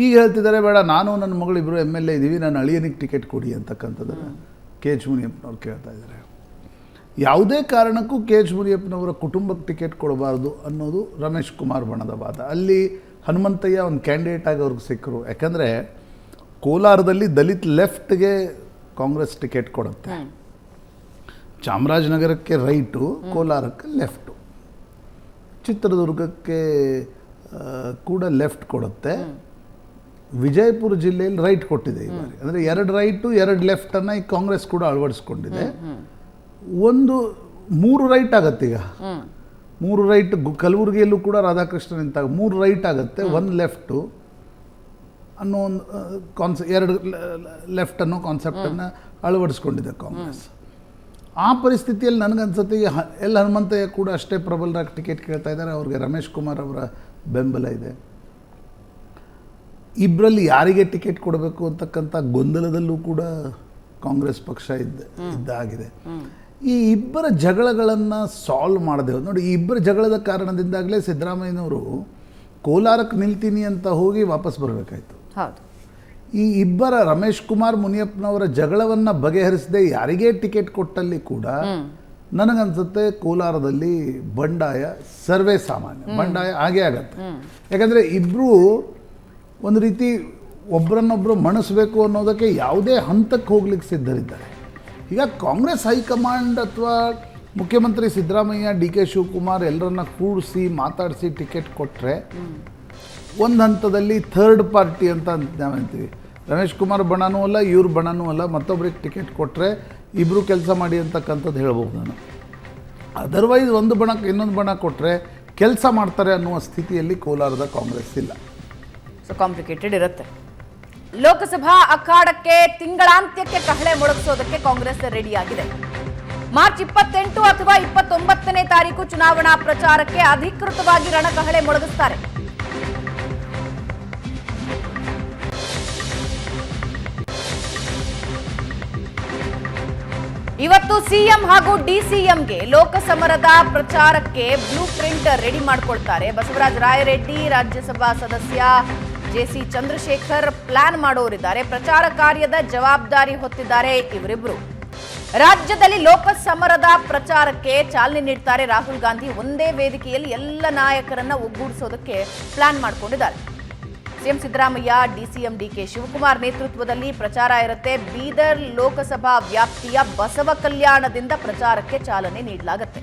ಈಗ ಹೇಳ್ತಿದ್ದಾರೆ, ಬೇಡ ನಾನು ನನ್ನ ಮಗಳಿಬ್ಬರು MLA ಇದ್ದೀವಿ, ನಾನು ಅಳಿಯನಿಗೆ ಟಿಕೆಟ್ ಕೊಡಿ ಅಂತಕ್ಕಂಥದ್ದನ್ನು ಕೆ ಎಚ್ ಮುನಿಯಪ್ಪನವ್ರು ಕೇಳ್ತಾ ಇದ್ದಾರೆ. ಯಾವುದೇ ಕಾರಣಕ್ಕೂ ಕೆ ಎಚ್ ಮುನಿಯಪ್ಪನವರ ಕುಟುಂಬಕ್ಕೆ ಟಿಕೆಟ್ ಕೊಡಬಾರ್ದು ಅನ್ನೋದು ರಮೇಶ್ ಕುಮಾರ್ ಬಣದ ವಾದ. ಅಲ್ಲಿ ಹನುಮಂತಯ್ಯ ಒಂದು ಕ್ಯಾಂಡಿಡೇಟ್ ಆಗಿ ಅವ್ರಿಗೆ ಸಿಕ್ಕರು. ಯಾಕಂದರೆ ಕೋಲಾರದಲ್ಲಿ ದಲಿತ್ ಲೆಫ್ಟ್ಗೆ ಕಾಂಗ್ರೆಸ್ ಟಿಕೆಟ್ ಕೊಡುತ್ತೆ. ಚಾಮರಾಜನಗರಕ್ಕೆ ರೈಟು, ಕೋಲಾರಕ್ಕೆ ಲೆಫ್ಟು, ಚಿತ್ರದುರ್ಗಕ್ಕೆ ಕೂಡ ಲೆಫ್ಟ್ ಕೊಡುತ್ತೆ. ವಿಜಯಪುರ ಜಿಲ್ಲೆಯಲ್ಲಿ ರೈಟ್ ಕೊಟ್ಟಿದೆ ಈ ಬಾರಿ. ಅಂದರೆ 2 ರೈಟು 2 ಲೆಫ್ಟನ್ನು ಈ ಕಾಂಗ್ರೆಸ್ ಕೂಡ ಅಳವಡಿಸ್ಕೊಂಡಿದೆ. 3 ರೈಟ್ ಆಗತ್ತೆ. ಈಗ 3 ರೈಟ್ ಕಲಬುರಗಿಯಲ್ಲೂ ಕೂಡ ರಾಧಾಕೃಷ್ಣ ನಿಂತಾಗ 3 ರೈಟ್ ಆಗುತ್ತೆ, 1 ಲೆಫ್ಟು ಅನ್ನೋ ಒಂದು 2 ಲೆಫ್ಟ್ ಅನ್ನೋ ಕಾನ್ಸೆಪ್ಟನ್ನು ಅಳವಡಿಸ್ಕೊಂಡಿದೆ ಕಾಂಗ್ರೆಸ್. ಆ ಪರಿಸ್ಥಿತಿಯಲ್ಲಿ ನನಗನ್ಸುತ್ತೆ ಈಗ ಎಲ್ ಹನುಮಂತಯ್ಯ ಕೂಡ ಅಷ್ಟೇ ಪ್ರಬಲರಾಗಿ ಟಿಕೆಟ್ ಕೇಳ್ತಾ ಇದ್ದಾರೆ. ಅವ್ರಿಗೆ ರಮೇಶ್ ಕುಮಾರ್ ಅವರ ಬೆಂಬಲ ಇದೆ. ಇಬ್ಬರಲ್ಲಿ ಯಾರಿಗೆ ಟಿಕೆಟ್ ಕೊಡಬೇಕು ಅಂತಕ್ಕಂಥ ಗೊಂದಲದಲ್ಲೂ ಕೂಡ ಕಾಂಗ್ರೆಸ್ ಪಕ್ಷ ಇದ್ದಾಗಿದೆ. ಈ ಇಬ್ಬರ ಜಗಳಗಳನ್ನು ಸಾಲ್ವ್ ಮಾಡದೆ ನೋಡಿ, ಈ ಇಬ್ಬರ ಜಗಳದ ಕಾರಣದಿಂದಾಗಲೇ ಸಿದ್ದರಾಮಯ್ಯನವರು ಕೋಲಾರಕ್ಕೆ ನಿಲ್ತೀನಿ ಅಂತ ಹೋಗಿ ವಾಪಸ್ ಬರಬೇಕಾಯ್ತು. ಈ ಇಬ್ಬರ ರಮೇಶ್ ಕುಮಾರ್ ಮುನಿಯಪ್ಪನವರ ಜಗಳವನ್ನು ಬಗೆಹರಿಸದೆ ಯಾರಿಗೇ ಟಿಕೆಟ್ ಕೊಟ್ಟಲ್ಲಿ ಕೂಡ ನನಗನ್ಸುತ್ತೆ ಕೋಲಾರದಲ್ಲಿ ಬಂಡಾಯ ಸರ್ವೇ ಸಾಮಾನ್ಯ, ಬಂಡಾಯ ಆಗೇ ಆಗತ್ತೆ. ಯಾಕಂದರೆ ಇಬ್ಬರು ಒಂದು ರೀತಿ ಒಬ್ಬರನ್ನೊಬ್ಬರು ಮಣಿಸ್ಬೇಕು ಅನ್ನೋದಕ್ಕೆ ಯಾವುದೇ ಹಂತಕ್ಕೆ ಹೋಗ್ಲಿಕ್ಕೆ ಸಿದ್ಧರಿದ್ದಾರೆ. ಈಗ ಕಾಂಗ್ರೆಸ್ ಹೈಕಮಾಂಡ್ ಅಥವಾ ಮುಖ್ಯಮಂತ್ರಿ ಸಿದ್ದರಾಮಯ್ಯ, DK ಶಿವಕುಮಾರ್ ಎಲ್ಲರನ್ನ ಕೂಡಿಸಿ ಮಾತಾಡಿಸಿ ಟಿಕೆಟ್ ಕೊಟ್ಟರೆ ಒಂದು ಹಂತದಲ್ಲಿ ಥರ್ಡ್ ಪಾರ್ಟಿ ಅಂತ ನಾವಂತೀವಿ. ರಮೇಶ್ ಕುಮಾರ್ ಬಣನೂ ಅಲ್ಲ, ಇವ್ರ ಬಣನೂ ಅಲ್ಲ, ಮತ್ತೊಬ್ಬರಿಗೆ ಟಿಕೆಟ್ ಕೊಟ್ಟರೆ ಇಬ್ಬರು ಕೆಲಸ ಮಾಡಿ ಅಂತಕ್ಕಂಥದ್ದು ಹೇಳ್ಬೋದು ನಾನು. ಅದರ್ವೈಸ್ ಒಂದು ಬಣಕ್ಕೆ ಇನ್ನೊಂದು ಬಣ ಕೊಟ್ಟರೆ ಕೆಲಸ ಮಾಡ್ತಾರೆ ಅನ್ನುವ ಸ್ಥಿತಿಯಲ್ಲಿ ಕೋಲಾರದ ಕಾಂಗ್ರೆಸ್ ಇಲ್ಲ. ಸೊ ಕಾಂಪ್ಲಿಕೇಟೆಡ್ ಇರುತ್ತೆ. ಲೋಕಸಭಾ ಅಖಾಡಕ್ಕೆ ತಿಂಗಳಾಂತ್ಯಕ್ಕೆ ಕಹಳೆ ಮೊಳಗಿಸೋದಕ್ಕೆ ಕಾಂಗ್ರೆಸ್ ರೆಡಿಯಾಗಿದೆ. ಮಾರ್ಚ್ 28 ಅಥವಾ 29ನೇ ತಾರೀಕು ಚುನಾವಣಾ ಪ್ರಚಾರಕ್ಕೆ ಅಧಿಕೃತವಾಗಿ ರಣಕಹಳೆ ಮೊಳಗಿಸ್ತಾರೆ. ಇವತ್ತು ಸಿಎಂ ಹಾಗೂ DCMಗೆ ಲೋಕಸಮರದ ಪ್ರಚಾರಕ್ಕೆ ಬ್ಲೂ ಪ್ರಿಂಟ್ ರೆಡಿ ಮಾಡಿಕೊಳ್ತಾರೆ. ಬಸವರಾಜ ರಾಯರೆಡ್ಡಿ, ರಾಜ್ಯಸಭಾ ಸದಸ್ಯ JC ಚಂದ್ರಶೇಖರ್ ಪ್ಲಾನ್ ಮಾಡೋರಿದ್ದಾರೆ. ಪ್ರಚಾರ ಕಾರ್ಯದ ಜವಾಬ್ದಾರಿ ಹೊತ್ತಿದ್ದಾರೆ ಇವರಿಬ್ರು. ರಾಜ್ಯದಲ್ಲಿ ಲೋಕಸಮರದ ಪ್ರಚಾರಕ್ಕೆ ಚಾಲನೆ ನೀಡ್ತಾರೆ ರಾಹುಲ್ ಗಾಂಧಿ. ಒಂದೇ ವೇದಿಕೆಯಲ್ಲಿ ಎಲ್ಲ ನಾಯಕರನ್ನ ಒಗ್ಗೂಡಿಸೋದಕ್ಕೆ ಪ್ಲಾನ್ ಮಾಡಿಕೊಂಡಿದ್ದಾರೆ. CM Siddaramaiah, DCM DK Shivakumar ನೇತೃತ್ವದಲ್ಲಿ ಪ್ರಚಾರ ಇರುತ್ತೆ. ಬೀದರ್ ಲೋಕಸಭಾ ವ್ಯಾಪ್ತಿಯ ಬಸವ ಕಲ್ಯಾಣದಿಂದ ಪ್ರಚಾರಕ್ಕೆ ಚಾಲನೆ ನೀಡಲಾಗುತ್ತೆ.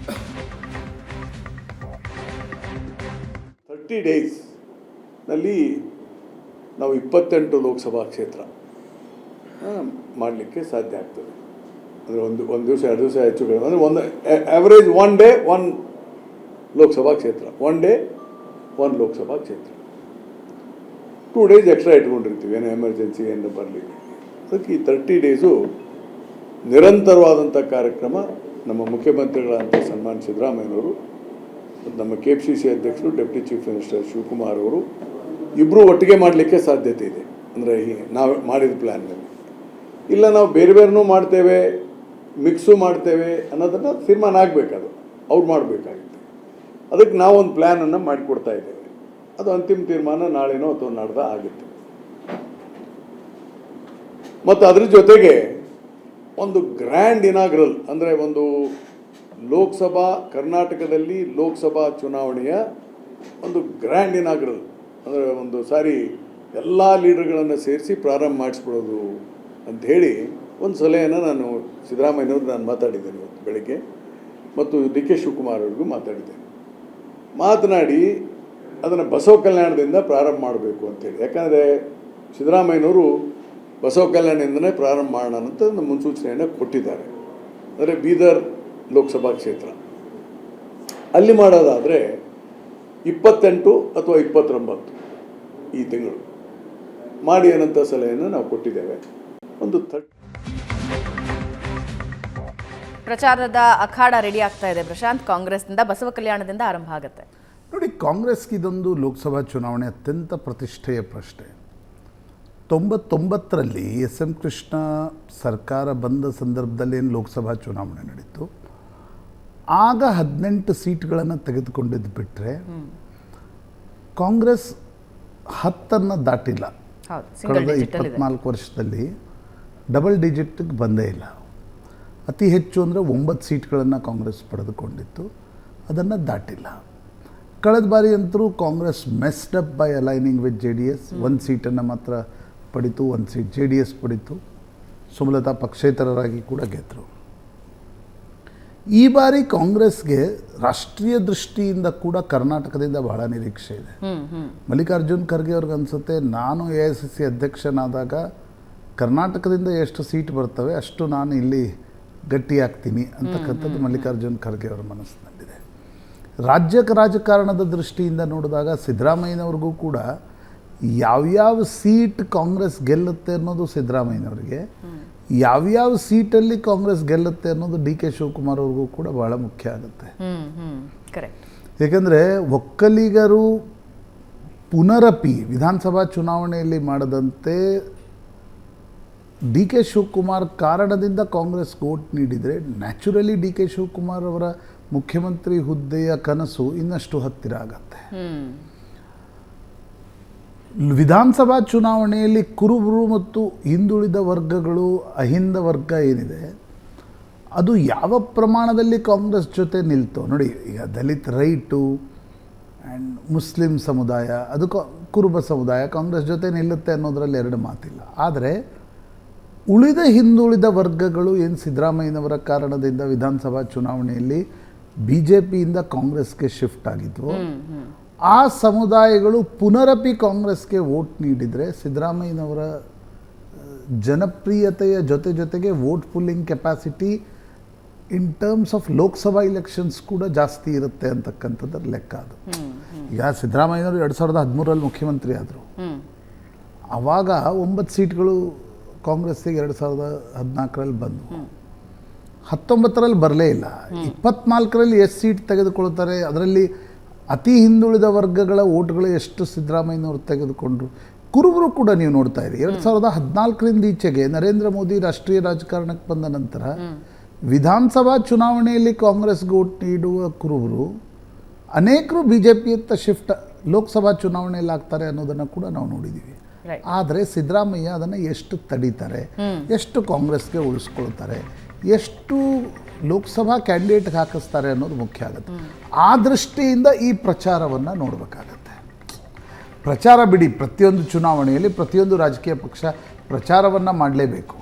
30 days ನಲ್ಲಿ ನಾವು 28 ಲೋಕಸಭಾ ಕ್ಷೇತ್ರ ಮಾಡಲಿಕ್ಕೆ ಸಾಧ್ಯ ಆಗ್ತದೆ. ಅಂದರೆ ಒಂದು ದಿವಸ 2 ದಿವಸ ಹೆಚ್ಚು ಕಡಿಮೆ, ಅಂದರೆ ಒಂದು ಆ್ಯಾವ್ರೇಜ್ 1 day 1 ಲೋಕಸಭಾ ಕ್ಷೇತ್ರ, 1 day 1 ಲೋಕಸಭಾ ಕ್ಷೇತ್ರ. 2 days ಎಕ್ಸ್ಟ್ರಾ ಇಟ್ಕೊಂಡಿರ್ತೀವಿ, ಏನೋ ಎಮರ್ಜೆನ್ಸಿ ಏನು ಬರಲಿಕ್ಕೆ. ಅದಕ್ಕೆ ಈ 30 days ನಿರಂತರವಾದಂಥ ಕಾರ್ಯಕ್ರಮ ನಮ್ಮ ಮುಖ್ಯಮಂತ್ರಿಗಳಂತ ಸನ್ಮಾನ್ಯ ಸಿದ್ದರಾಮಯ್ಯನವರು, ನಮ್ಮ KPCC ಅಧ್ಯಕ್ಷರು, ಡೆಪ್ಟಿ ಚೀಫ್ ಮಿನಿಸ್ಟರ್ ಶಿವಕುಮಾರ್ ಅವರು ಇಬ್ಬರು ಒಟ್ಟಿಗೆ ಮಾಡಲಿಕ್ಕೆ ಸಾಧ್ಯತೆ ಇದೆ. ಅಂದರೆ ನಾವು ಮಾಡಿದ ಪ್ಲ್ಯಾನ್ನಲ್ಲಿ ಇಲ್ಲ ನಾವು ಬೇರೆ ಬೇರೆನೂ ಮಾಡ್ತೇವೆ, ಮಿಕ್ಸು ಮಾಡ್ತೇವೆ ಅನ್ನೋದನ್ನು ತೀರ್ಮಾನ ಆಗಬೇಕದು. ಅವ್ರು ಮಾಡಬೇಕಾಗುತ್ತೆ. ಅದಕ್ಕೆ ನಾವೊಂದು ಪ್ಲ್ಯಾನನ್ನು ಮಾಡಿಕೊಡ್ತಾ ಇದ್ದೇವೆ. ಅದು ಅಂತಿಮ ತೀರ್ಮಾನ ನಾಳೆನೋ ಅಥವಾ ನಾಡ್ದ ಆಗುತ್ತೆ. ಮತ್ತು ಅದ್ರ ಜೊತೆಗೆ ಒಂದು ಗ್ರ್ಯಾಂಡ್ ಇನಾಗ್ರಲ್ ಅಂದರೆ ಒಂದು ಲೋಕಸಭಾ ಕರ್ನಾಟಕದಲ್ಲಿ ಲೋಕಸಭಾ ಚುನಾವಣೆಯ ಒಂದು ಗ್ರ್ಯಾಂಡ್ ಇನಾಗ್ರಲ್ ಅಂದರೆ ಒಂದು ಸಾರಿ ಎಲ್ಲ ಲೀಡರ್ಗಳನ್ನು ಸೇರಿಸಿ ಪ್ರಾರಂಭ ಮಾಡಿಸ್ಬಿಡೋದು ಅಂಥೇಳಿ ಒಂದು ಸಲಹೆಯನ್ನು ನಾನು ಸಿದ್ದರಾಮಯ್ಯನವ್ರು ನಾನು ಮಾತಾಡಿದ್ದೇನೆ ಇವತ್ತು ಬೆಳಗ್ಗೆ, ಮತ್ತು ಡಿ ಕೆ ಶಿವಕುಮಾರ್ ಅವ್ರಿಗೂ ಮಾತಾಡಿದ್ದೇನೆ. ಮಾತನಾಡಿ ಅದನ್ನು ಬಸವ ಕಲ್ಯಾಣದಿಂದ ಪ್ರಾರಂಭ ಮಾಡಬೇಕು ಅಂತೇಳಿ. ಯಾಕಂದರೆ ಸಿದ್ದರಾಮಯ್ಯನವರು ಬಸವ ಕಲ್ಯಾಣದಿಂದನೇ ಪ್ರಾರಂಭ ಮಾಡೋಣ ಅಂತ ಒಂದು ಮುನ್ಸೂಚನೆಯನ್ನು ಕೊಟ್ಟಿದ್ದಾರೆ. ಅಂದರೆ ಬೀದರ್ ಲೋಕಸಭಾ ಕ್ಷೇತ್ರ ಅಲ್ಲಿ ಮಾಡೋದಾದರೆ 28 ಅಥವಾ 29 ಈ ತಿಂಗಳು ಮಾಡಿ ಅನ್ನೋಂಥ ಸಲಹೆಯನ್ನು ನಾವು ಕೊಟ್ಟಿದ್ದೇವೆ. ಒಂದು ಪ್ರಚಾರದ ಅಖಾಡ ರೆಡಿ ಆಗ್ತಾ ಇದೆ ಪ್ರಶಾಂತ್. ಕಾಂಗ್ರೆಸ್ನಿಂದ ಬಸವ ಕಲ್ಯಾಣದಿಂದ ಆರಂಭ ಆಗುತ್ತೆ. ನೋಡಿ, ಕಾಂಗ್ರೆಸ್ಗೆ ಇದೊಂದು ಲೋಕಸಭಾ ಚುನಾವಣೆ ಅತ್ಯಂತ ಪ್ರತಿಷ್ಠೆಯ ಪ್ರಶ್ನೆ. 99ರಲ್ಲಿ SM ಕೃಷ್ಣ ಸರ್ಕಾರ ಬಂದ ಸಂದರ್ಭದಲ್ಲಿ ಏನು ಲೋಕಸಭಾ ಚುನಾವಣೆ ನಡೀತು, ಆಗ 18 ಸೀಟ್ಗಳನ್ನು ತೆಗೆದುಕೊಂಡಿದ್ದು ಬಿಟ್ಟರೆ ಕಾಂಗ್ರೆಸ್ 10 ದಾಟಿಲ್ಲ. ಕಳೆದ 24 ವರ್ಷದಲ್ಲಿ ಡಬಲ್ ಡಿಜಿಟ್ಗೆ ಬಂದೇ ಇಲ್ಲ. ಅತಿ ಹೆಚ್ಚು ಅಂದರೆ 9 ಸೀಟ್ಗಳನ್ನು ಕಾಂಗ್ರೆಸ್ ಪಡೆದುಕೊಂಡಿತ್ತು, ಅದನ್ನು ದಾಟಿಲ್ಲ. ಕಳೆದ ಬಾರಿ ಅಂತರೂ Congress messed up by aligning with JDS. 1 ಸೀಟನ್ನು ಮಾತ್ರ ಪಡಿತು, 1 ಸೀಟ್ JDS ಪಡಿತು. ಸುಮಲತಾ ಪಕ್ಷೇತರರಾಗಿ ಕೂಡ ಗೆದ್ದರು. ಈ ಬಾರಿ ಕಾಂಗ್ರೆಸ್ಗೆ ರಾಷ್ಟ್ರೀಯ ದೃಷ್ಟಿಯಿಂದ ಕೂಡ ಕರ್ನಾಟಕದಿಂದ ಬಹಳ ನಿರೀಕ್ಷೆ ಇದೆ. ಮಲ್ಲಿಕಾರ್ಜುನ್ ಖರ್ಗೆ ಅವ್ರಿಗೆ ಅನಿಸುತ್ತೆ, ನಾನು AICC ಅಧ್ಯಕ್ಷನಾದಾಗ ಕರ್ನಾಟಕದಿಂದ ಎಷ್ಟು ಸೀಟ್ ಬರ್ತವೆ ಅಷ್ಟು ನಾನು ಇಲ್ಲಿ ಗಟ್ಟಿಯಾಗ್ತೀನಿ ಅಂತಕ್ಕಂಥದ್ದು ಮಲ್ಲಿಕಾರ್ಜುನ್ ಖರ್ಗೆ ಅವರ ಮನಸ್ಸಿನಲ್ಲಿದೆ. ರಾಜ್ಯಕ್ಕೆ ರಾಜಕಾರಣದ ದೃಷ್ಟಿಯಿಂದ ನೋಡಿದಾಗ ಸಿದ್ದರಾಮಯ್ಯನವ್ರಿಗೂ ಕೂಡ ಯಾವ್ಯಾವ ಸೀಟ್ ಕಾಂಗ್ರೆಸ್ ಗೆಲ್ಲುತ್ತೆ ಅನ್ನೋದು ಸಿದ್ದರಾಮಯ್ಯನವರಿಗೆ, ಯಾವ್ಯಾವ ಸೀಟಲ್ಲಿ ಕಾಂಗ್ರೆಸ್ ಗೆಲ್ಲುತ್ತೆ ಅನ್ನೋದು DK ಶಿವಕುಮಾರ್ ಅವ್ರಿಗೂ ಕೂಡ ಬಹಳ ಮುಖ್ಯ ಆಗುತ್ತೆ. ಏಕೆಂದರೆ ಒಕ್ಕಲಿಗರು ಪುನರಪಿ ವಿಧಾನಸಭಾ ಚುನಾವಣೆಯಲ್ಲಿ ಮಾಡದಂತೆ DK ಶಿವಕುಮಾರ್ ಕಾರಣದಿಂದ ಕಾಂಗ್ರೆಸ್ ವೋಟ್ ನೀಡಿದರೆ ನ್ಯಾಚುರಲಿ DK ಶಿವಕುಮಾರ್ ಅವರ ಮುಖ್ಯಮಂತ್ರಿ ಹುದ್ದೆಯ ಕನಸು ಇನ್ನಷ್ಟು ಹತ್ತಿರ ಆಗತ್ತೆ. ವಿಧಾನಸಭಾ ಚುನಾವಣೆಯಲ್ಲಿ ಕುರುಬರು ಮತ್ತು ಹಿಂದುಳಿದ ವರ್ಗಗಳು, ಅಹಿಂದ ವರ್ಗ ಏನಿದೆ, ಅದು ಯಾವ ಪ್ರಮಾಣದಲ್ಲಿ ಕಾಂಗ್ರೆಸ್ ಜೊತೆ ನಿಲ್ತೋ ನೋಡಿ. ಈಗ ದಲಿತ ರೈಟು ಆ್ಯಂಡ್ ಮುಸ್ಲಿಂ ಸಮುದಾಯ, ಅದು ಕುರುಬ ಸಮುದಾಯ ಕಾಂಗ್ರೆಸ್ ಜೊತೆ ನಿಲ್ಲುತ್ತೆ ಅನ್ನೋದರಲ್ಲಿ ಎರಡು ಮಾತಿಲ್ಲ. ಆದರೆ ಉಳಿದ ಹಿಂದುಳಿದ ವರ್ಗಗಳು ಏನು ಸಿದ್ದರಾಮಯ್ಯನವರ ಕಾರಣದಿಂದ ವಿಧಾನಸಭಾ ಚುನಾವಣೆಯಲ್ಲಿ BJPಯಿಂದ ಕಾಂಗ್ರೆಸ್ಗೆ ಶಿಫ್ಟ್ ಆಗಿದ್ವು, ಆ ಸಮುದಾಯಗಳು ಪುನರಪಿ ಕಾಂಗ್ರೆಸ್ಗೆ ವೋಟ್ ನೀಡಿದರೆ ಸಿದ್ದರಾಮಯ್ಯನವರ ಜನಪ್ರಿಯತೆಯ ಜೊತೆಗೆ vote pulling capacity in terms of Lok Sabha elections ಕೂಡ ಜಾಸ್ತಿ ಇರುತ್ತೆ ಅಂತಕ್ಕಂಥದ್ರ ಲೆಕ್ಕ ಅದು. ಈಗ ಸಿದ್ದರಾಮಯ್ಯನವರು 2013ರಲ್ಲಿ ಮುಖ್ಯಮಂತ್ರಿ ಆದರು. ಆವಾಗ 9 ಸೀಟ್ಗಳು ಕಾಂಗ್ರೆಸ್ಸಿಗೆ 2014ರಲ್ಲಿ ಬಂದವು. 19ರಲ್ಲಿ ಬರಲೇ ಇಲ್ಲ. 24ರಲ್ಲಿ ಎಷ್ಟು ಸೀಟ್ ತೆಗೆದುಕೊಳ್ತಾರೆ, ಅದರಲ್ಲಿ ಅತಿ ಹಿಂದುಳಿದ ವರ್ಗಗಳ ಓಟ್ಗಳು ಎಷ್ಟು ಸಿದ್ದರಾಮಯ್ಯನವರು ತೆಗೆದುಕೊಂಡ್ರು. ಕುರುಬರು ಕೂಡ ನೀವು ನೋಡ್ತಾ ಇದ್ದೀರಿ, 2014ರಿಂದ ಈಚೆಗೆ ನರೇಂದ್ರ ಮೋದಿ ರಾಷ್ಟ್ರೀಯ ರಾಜಕಾರಣಕ್ಕೆ ಬಂದ ನಂತರ ವಿಧಾನಸಭಾ ಚುನಾವಣೆಯಲ್ಲಿ ಕಾಂಗ್ರೆಸ್ಗೆ ವೋಟ್ ನೀಡುವ ಕುರುಬರು ಅನೇಕರು BJPಯತ್ತ ಶಿಫ್ಟ್ ಲೋಕಸಭಾ ಚುನಾವಣೆಯಲ್ಲಿ ಆಗ್ತಾರೆ ಅನ್ನೋದನ್ನು ಕೂಡ ನಾವು ನೋಡಿದ್ದೀವಿ. ಆದರೆ ಸಿದ್ದರಾಮಯ್ಯ ಅದನ್ನು ಎಷ್ಟು ತಡೀತಾರೆ, ಎಷ್ಟು ಕಾಂಗ್ರೆಸ್ಗೆ ಉಳಿಸ್ಕೊಳ್ತಾರೆ, ಎಷ್ಟು ಲೋಕಸಭಾ ಕ್ಯಾಂಡಿಡೇಟ್ಗೆ ಹಾಕಿಸ್ತಾರೆ ಅನ್ನೋದು ಮುಖ್ಯ ಆಗುತ್ತೆ. ಆ ದೃಷ್ಟಿಯಿಂದ ಈ ಪ್ರಚಾರವನ್ನು ನೋಡಬೇಕಾಗತ್ತೆ. ಪ್ರಚಾರ ಬಿಡಿ, ಪ್ರತಿಯೊಂದು ಚುನಾವಣೆಯಲ್ಲಿ ಪ್ರತಿಯೊಂದು ರಾಜಕೀಯ ಪಕ್ಷ ಪ್ರಚಾರವನ್ನು ಮಾಡಲೇಬೇಕು.